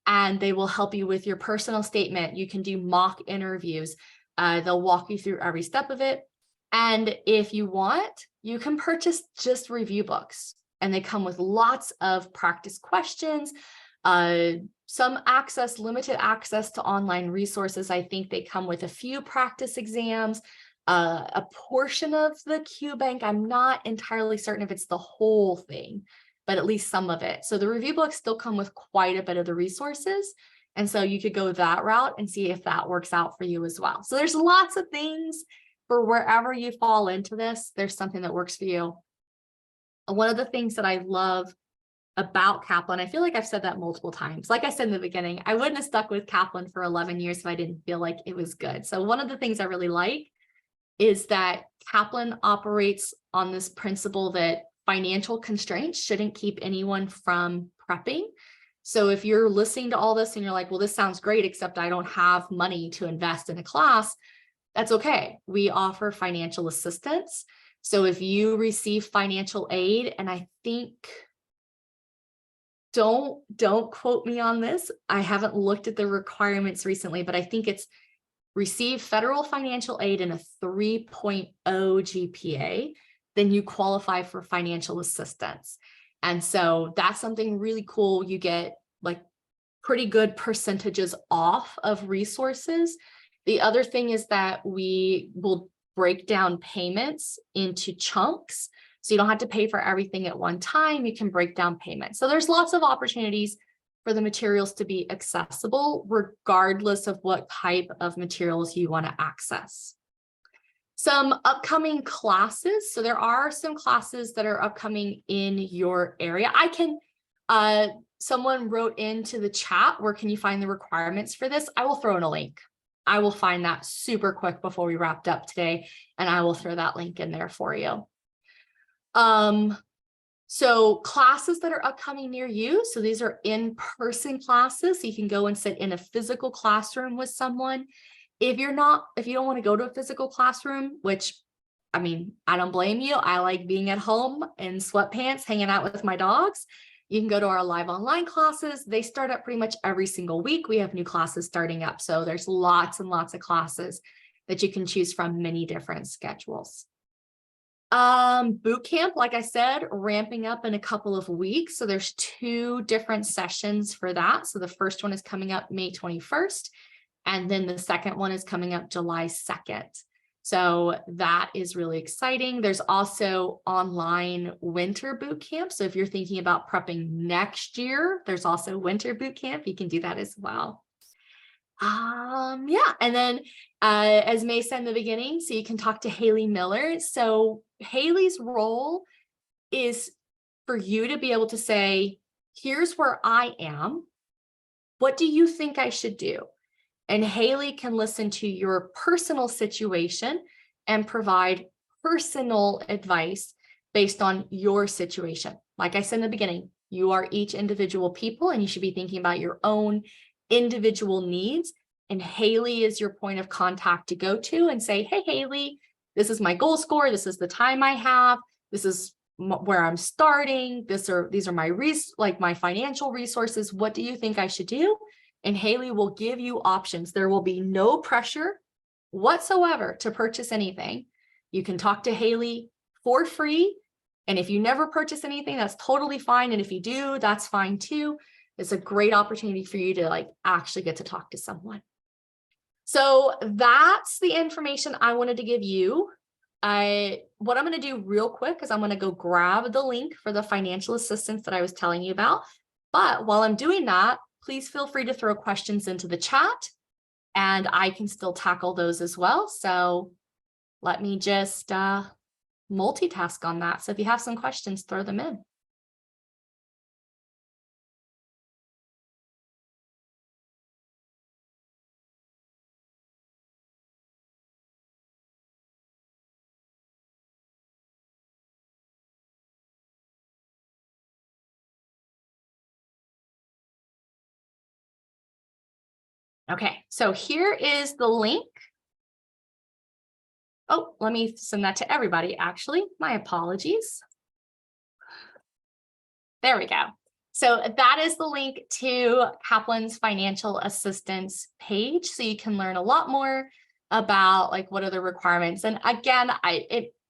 and they will help you with your personal statement. You can do mock interviews. They'll walk you through every step of it. And if you want, you can purchase just review books, and they come with lots of practice questions, some access, limited access to online resources. I think they come with a few practice exams, a portion of the Q Bank. I'm not entirely certain if it's the whole thing, but at least some of it. So the review books still come with quite a bit of the resources. And so you could go that route and see if that works out for you as well. So there's lots of things for wherever you fall into this. There's something that works for you. One of the things that I love about Kaplan, I feel like I've said that multiple times. Like I said in the beginning, I wouldn't have stuck with Kaplan for 11 years if I didn't feel like it was good. So one of the things I really like is that Kaplan operates on this principle that financial constraints shouldn't keep anyone from prepping. So if you're listening to all this and you're like, well, this sounds great, except I don't have money to invest in a class, that's okay. We offer financial assistance. So if you receive financial aid, and I think, don't quote me on this, I haven't looked at the requirements recently, but I think it's receive federal financial aid in a 3.0 GPA, then you qualify for financial assistance. And so that's something really cool. You get like pretty good percentages off of resources. The other thing is that we will break down payments into chunks. So you don't have to pay for everything at one time. You can break down payments. So there's lots of opportunities for the materials to be accessible, regardless of what type of materials you want to access. Some upcoming classes. So there are some classes that are upcoming in your area. Someone wrote into the chat, where can you find the requirements for this? I will throw in a link. I will find that super quick before we wrapped up today, and I will throw that link in there for you. So classes that are upcoming near you. So these are in-person classes. So you can go and sit in a physical classroom with someone. If you don't want to go to a physical classroom, which, I mean, I don't blame you. I like being at home in sweatpants, hanging out with my dogs. You can go to our live online classes. They start up pretty much every single week. We have new classes starting up. So there's lots and lots of classes that you can choose from, many different schedules. Boot camp, like I said, ramping up in a couple of weeks. So there's 2 different sessions for that. So the first one is coming up May 21st, and then the second one is coming up July 2nd. So that is really exciting. There's also online winter boot camp. So if you're thinking about prepping next year, there's also winter boot camp. You can do that as well. Yeah. And then as May said in the beginning, so you can talk to Haley Miller. So Haley's role is for you to be able to say, here's where I am. What do you think I should do? And Haley can listen to your personal situation and provide personal advice based on your situation. Like I said in the beginning, you are each individual people, and you should be thinking about your own individual needs. And Haley is your point of contact to go to and say, hey, Haley, this is my goal score. This is the time I have. This is where I'm starting. These are my financial resources. What do you think I should do? And Haley will give you options. There will be no pressure whatsoever to purchase anything. You can talk to Haley for free. And if you never purchase anything, that's totally fine. And if you do, that's fine too. It's a great opportunity for you to actually get to talk to someone. So that's the information I wanted to give you. What I'm going to do real quick is I'm going to go grab the link for the financial assistance that I was telling you about. But while I'm doing that, please feel free to throw questions into the chat, and I can still tackle those as well. So let me just multitask on that. So if you have some questions, throw them in. Okay, so here is the link. Oh, let me send that to everybody, actually. My apologies. There we go. So that is the link to Kaplan's financial assistance page. So you can learn a lot more about like what are the requirements. And again,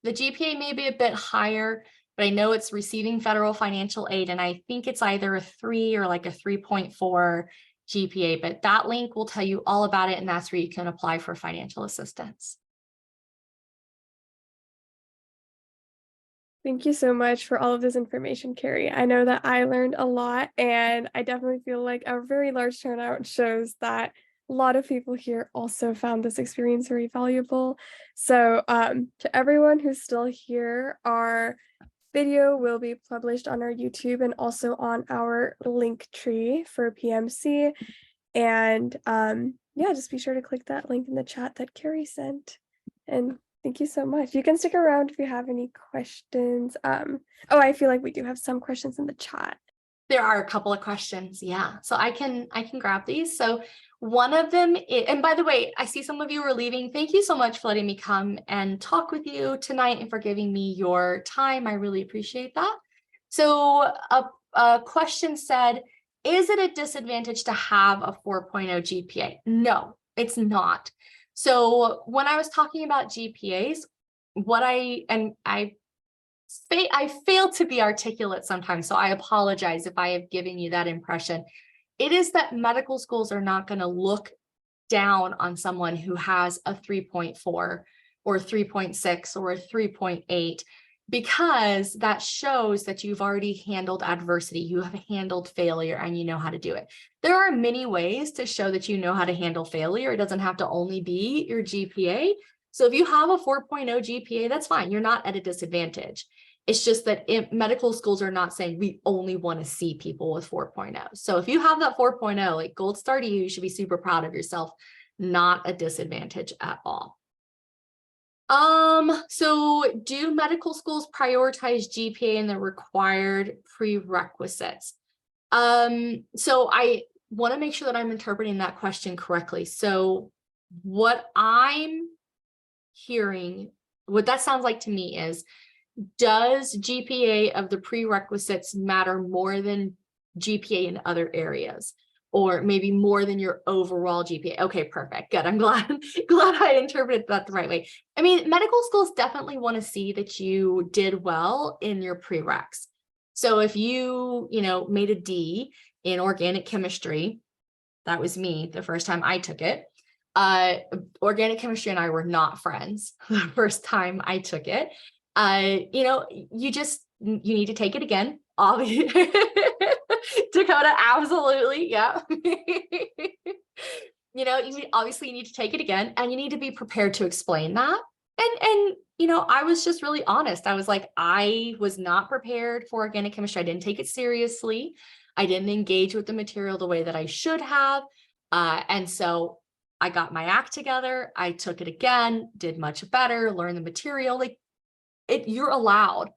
the GPA may be a bit higher, but I know it's receiving federal financial aid. And I think it's either a 3 or like a 3.4 GPA, but that link will tell you all about it. And that's where you can apply for financial assistance. Thank you so much for all of this information, Kerri. I know that I learned a lot, and I definitely feel like a very large turnout shows that a lot of people here also found this experience very valuable. So to everyone who's still here, our video will be published on our YouTube and also on our link tree for PMC. And yeah, just be sure to click that link in the chat that Kerri sent. And thank you so much. You can stick around if you have any questions. Oh, I feel like we do have some questions in the chat. There are a couple of questions. Yeah. So I can grab these. So one of them, and by the way, I see some of you are leaving. Thank you so much for letting me come and talk with you tonight and for giving me your time. I really appreciate that. So a question said, is it a disadvantage to have a 4.0 GPA? No, it's not. So when I was talking about GPAs, I fail to be articulate sometimes, so I apologize if I have given you that impression. It is that medical schools are not going to look down on someone who has a 3.4 or 3.6 or a 3.8, because that shows that you've already handled adversity, you have handled failure, and you know how to do it. There are many ways to show that you know how to handle failure. It doesn't have to only be your GPA. So if you have a 4.0 GPA, that's fine. You're not at a disadvantage. It's just that medical schools are not saying we only want to see people with 4.0. So if you have that 4.0, like gold star to you, you should be super proud of yourself. Not a disadvantage at all. So do medical schools prioritize GPA in the required prerequisites? So I want to make sure that I'm interpreting that question correctly. So what I'm hearing, what that sounds like to me is, does GPA of the prerequisites matter more than GPA in other areas? Or maybe more than your overall GPA. Okay, perfect. Good. I'm glad I interpreted that the right way. I mean, medical schools definitely want to see that you did well in your prereqs. So if you made a D in organic chemistry, that was me the first time I took it. Organic chemistry and I were not friends the first time I took it. You need to take it again. Obviously. Dakota, absolutely. Yeah. Obviously you need to take it again, and you need to be prepared to explain that. And I was just really honest. I was like, I was not prepared for organic chemistry. I didn't take it seriously. I didn't engage with the material the way that I should have. And so I got my act together. I took it again, did much better, learned the material. You're allowed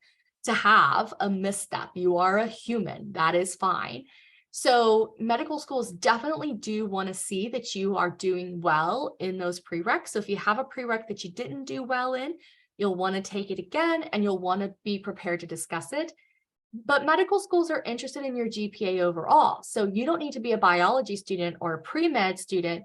to have a misstep. You are a human. That is fine. So medical schools definitely do want to see that you are doing well in those prereqs. So if you have a prereq that you didn't do well in, you'll want to take it again, and you'll want to be prepared to discuss it. But medical schools are interested in your GPA overall. So you don't need to be a biology student or a pre-med student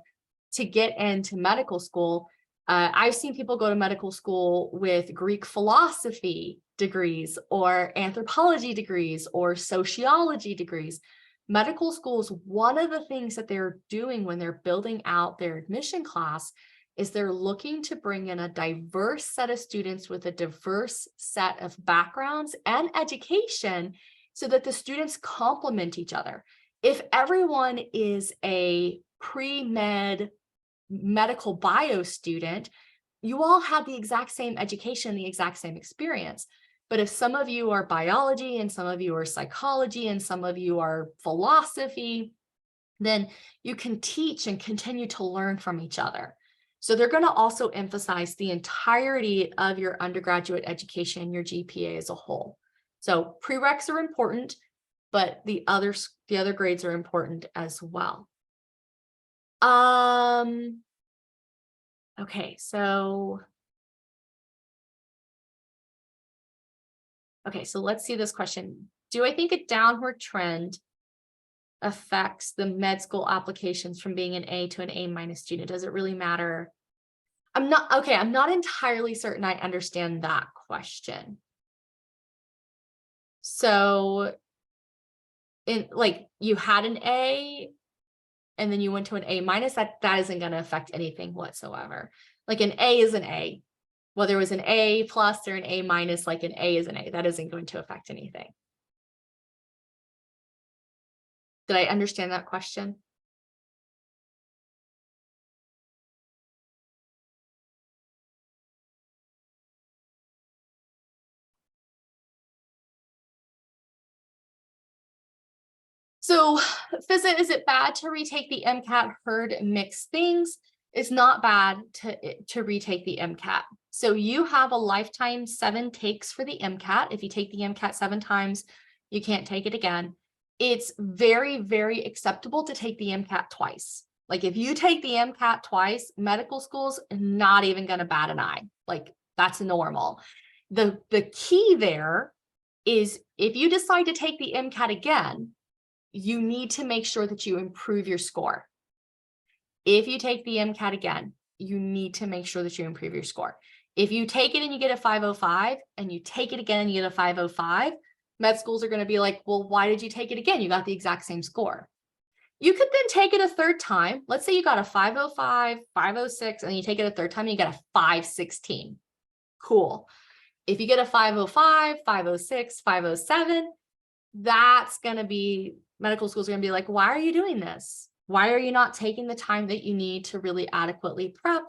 to get into medical school. I've seen people go to medical school with Greek philosophy degrees or anthropology degrees or sociology degrees. Medical schools, one of the things that they're doing when they're building out their admission class is they're looking to bring in a diverse set of students with a diverse set of backgrounds and education so that the students complement each other. If everyone is a pre-med medical bio student, you all had the exact same education, the exact same experience. But if some of you are biology and some of you are psychology and some of you are philosophy, then you can teach and continue to learn from each other. So they're going to also emphasize the entirety of your undergraduate education, your GPA as a whole. So prereqs are important, but the other grades are important as well. Okay, so let's see this question. Do I think a downward trend affects the med school applications from being an A to an A- student? Does it really matter? I'm not entirely certain I understand that question. So you had an A and then you went to an A-, that isn't going to affect anything whatsoever. Like an A is an A, whether it was an A+ or an A-, like an A is an A, that isn't going to affect anything. Did I understand that question? So, Fizzit, is it bad to retake the MCAT? Heard mixed things. It's not bad to retake the MCAT. So you have a lifetime 7 takes for the MCAT. If you take the MCAT 7 times, you can't take it again. It's very, very acceptable to take the MCAT twice. Like if you take the MCAT twice, medical school's not even going to bat an eye. Like that's normal. The key there is if you decide to take the MCAT again, you need to make sure that you improve your score. If you take the MCAT again, you need to make sure that you improve your score. If you take it and you get a 505 and you take it again and you get a 505, med schools are going to be like, well, why did you take it again? You got the exact same score. You could then take it a third time. Let's say you got a 505, 506, and then you take it a third time and you get a 516. Cool. If you get a 505, 506, 507, that's going to be, medical schools are going to be like, why are you doing this? Why are you not taking the time that you need to really adequately prep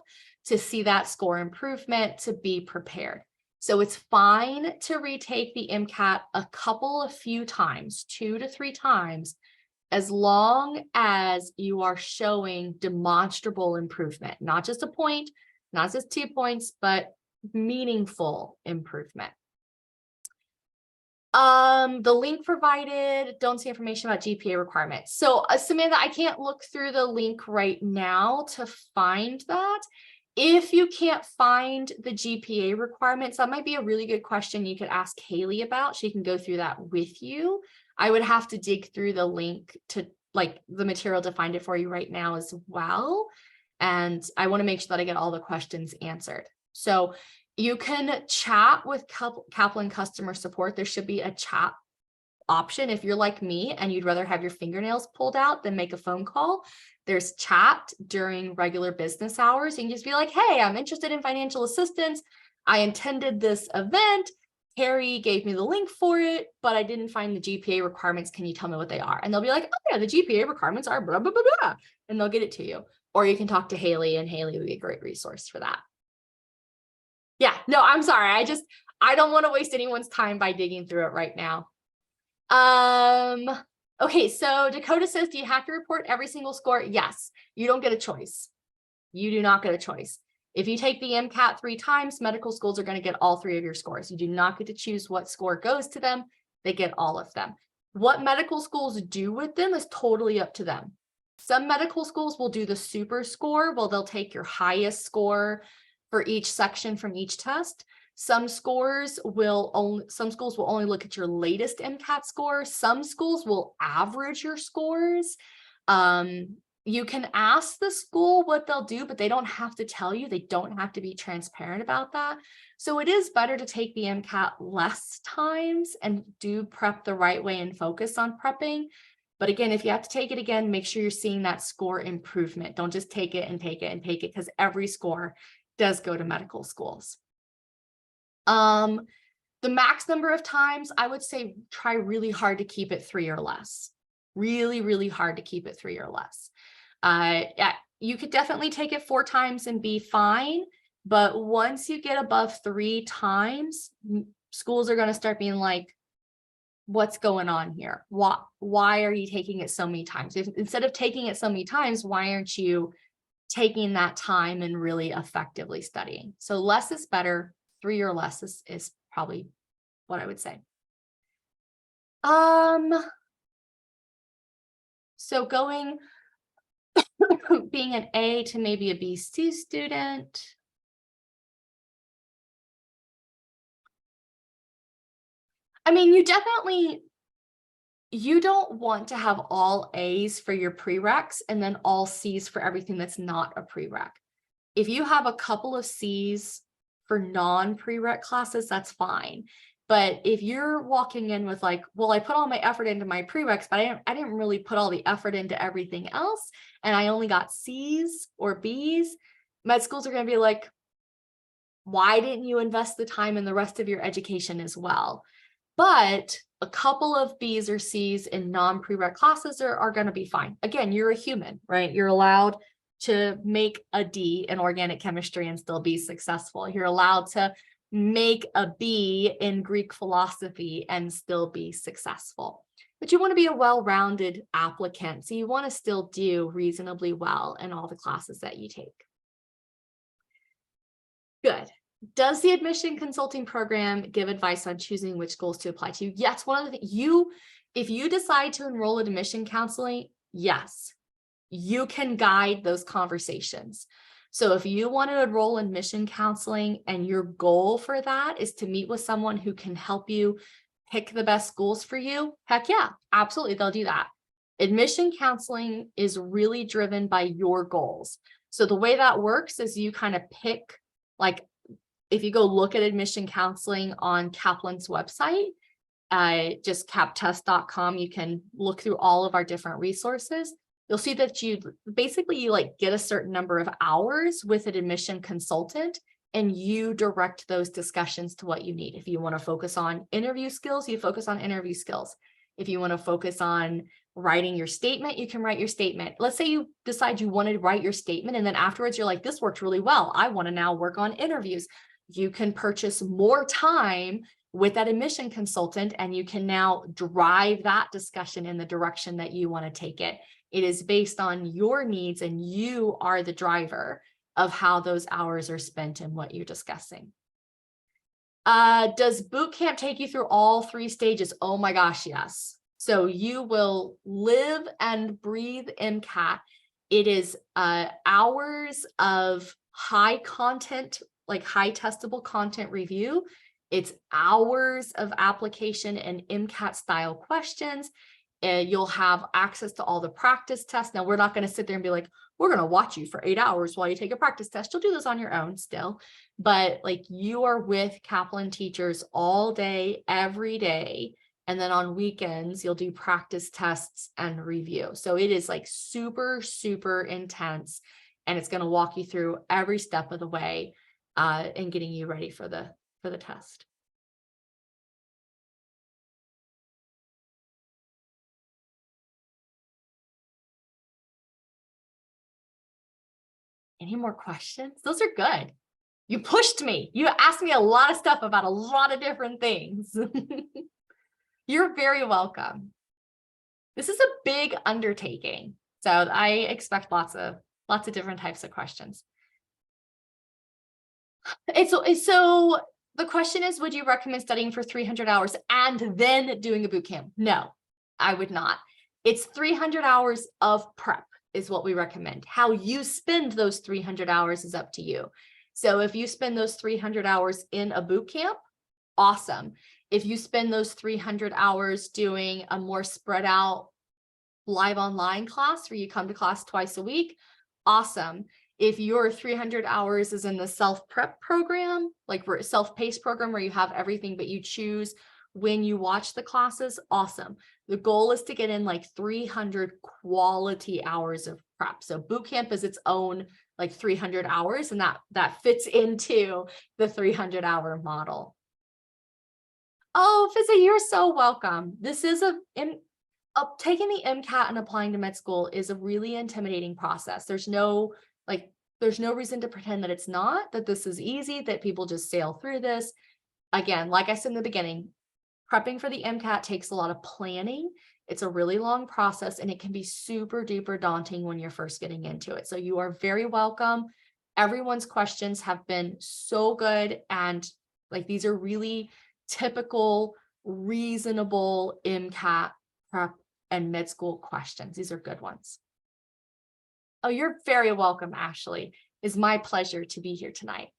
to see that score improvement, to be prepared? So it's fine to retake the MCAT a few times, 2 to 3 times, as long as you are showing demonstrable improvement, not just a point, not just 2 points, but meaningful improvement. The link provided, don't see information about GPA requirements. So Samantha, I can't look through the link right now to find that. If you can't find the GPA requirements, that might be a really good question you could ask Haley about. She can go through that with you. I would have to dig through the link to the material to find it for you right now as well. And I want to make sure that I get all the questions answered. So you can chat with Kaplan customer support. There should be a chat option. If you're like me and you'd rather have your fingernails pulled out than make a phone call, there's chat during regular business hours. You can just be like, hey, I'm interested in financial assistance. I attended this event. Kerri gave me the link for it, but I didn't find the GPA requirements. Can you tell me what they are? And they'll be like, oh yeah, the GPA requirements are blah, blah, blah, blah. And they'll get it to you. Or you can talk to Haley, and Haley would be a great resource for that. Yeah, no, I'm sorry. I don't want to waste anyone's time by digging through it right now. Okay, so Dakota says, do you have to report every single score? Yes, you don't get a choice. You do not get a choice. If you take the MCAT 3 times, medical schools are going to get all 3 of your scores. You do not get to choose what score goes to them. They get all of them. What medical schools do with them is totally up to them. Some medical schools will do the super score. Well, they'll take your highest score for each section from each test. Some schools will only look at your latest MCAT score. Some schools will average your scores. You can ask the school what they'll do, but they don't have to tell you. They don't have to be transparent about that. So it is better to take the MCAT less times and do prep the right way and focus on prepping. But again, if you have to take it again, make sure you're seeing that score improvement. Don't just take it and take it and take it, because every score does go to medical schools. The max number of times, I would say try really hard to keep it 3 or less. Really, really hard to keep it 3 or less. You could definitely take it 4 times and be fine. But once you get above 3 times, schools are going to start being like, what's going on here? Why are you taking it so many times? Instead of taking it so many times, why aren't you taking that time and really effectively studying? So less is better. 3 or less is probably what I would say. So going being an A to maybe a BC student. I mean, you don't want to have all A's for your prereqs and then all C's for everything that's not a prereq. If you have a couple of C's for non-prereq classes, that's fine. But if you're walking in with like, well, I put all my effort into my prereqs, but I didn't really put all the effort into everything else, and I only got C's or B's, med schools are going to be like, why didn't you invest the time in the rest of your education as well? But a couple of B's or C's in non-prereq classes are going to be fine. Again, you're a human, right? You're allowed to make a D in organic chemistry and still be successful. You're allowed to make a B in Greek philosophy and still be successful. But you want to be a well-rounded applicant, so you want to still do reasonably well in all the classes that you take. Good. Does the admission consulting program give advice on choosing which schools to apply to? Yes, one of the things if you decide to enroll in admission counseling, yes, you can guide those conversations. So if you want to enroll in admission counseling and your goal for that is to meet with someone who can help you pick the best schools for you, heck yeah, absolutely, they'll do that. Admission counseling is really driven by your goals. So the way that works is you kind of pick, like, if you go look at admission counseling on Kaplan's website, just captest.com, you can look through all of our different resources. You'll see that you like get a certain number of hours with an admission consultant, and you direct those discussions to what you need. If you want to focus on interview skills, you focus on interview skills. If you want to focus on writing your statement, you can write your statement. Let's say you decide you want to write your statement, and then afterwards you're like, this worked really well, I want to now work on interviews. You can purchase more time with that admission consultant, and you can now drive that discussion in the direction that you want to take it. It is based on your needs, and you are the driver of how those hours are spent and what you're discussing. Does boot camp take you through all 3 stages? Oh my gosh, yes. So you will live and breathe MCAT. It is hours of high content, like high testable content review. It's hours of application and MCAT style questions. You'll have access to all the practice tests. Now, we're not going to sit there and be like, we're going to watch you for 8 hours while you take a practice test. You'll do this on your own still, but like you are with Kaplan teachers all day, every day. And then on weekends, you'll do practice tests and review. So it is like super, super intense, and it's going to walk you through every step of the way and getting you ready for the test. Any more questions? Those are good. You pushed me. You asked me a lot of stuff about a lot of different things. You're very welcome. This is a big undertaking, so I expect lots of different types of questions. So the question is, would you recommend studying for 300 hours and then doing a boot camp? No, I would not. It's 300 hours of prep is what we recommend. How you spend those 300 hours is up to you. So if you spend those 300 hours in a boot camp, awesome. If you spend those 300 hours doing a more spread out live online class where you come to class twice a week, awesome. If your 300 hours is in the self-prep program, like self-paced program where you have everything, but you choose when you watch the classes, awesome. The goal is to get in like 300 quality hours of prep. So boot camp is its own like 300 hours, and that fits into the 300-hour model. Oh, Fizzy, you're so welcome. This is taking the MCAT and applying to med school is a really intimidating process. There's no, like, There's no reason to pretend that it's not, that this is easy, that people just sail through this. Again, like I said in the beginning, prepping for the MCAT takes a lot of planning. It's a really long process and it can be super duper daunting when you're first getting into it. So you are very welcome. Everyone's questions have been so good, and like these are really typical, reasonable MCAT prep and mid school questions. These are good ones. Oh, you're very welcome, Ashley. It's my pleasure to be here tonight.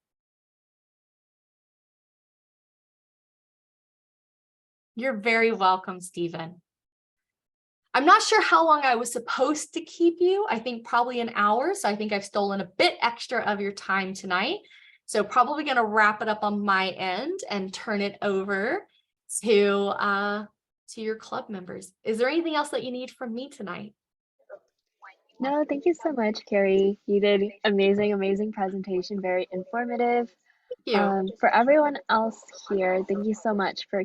You're very welcome, Stephen. I'm not sure how long I was supposed to keep you. I think probably an hour. So I think I've stolen a bit extra of your time tonight. So probably going to wrap it up on my end and turn it over to your club members. Is there anything else that you need from me tonight? No, thank you so much, Kerri. You did amazing presentation, very informative. Thank you. For everyone else here, thank you so much for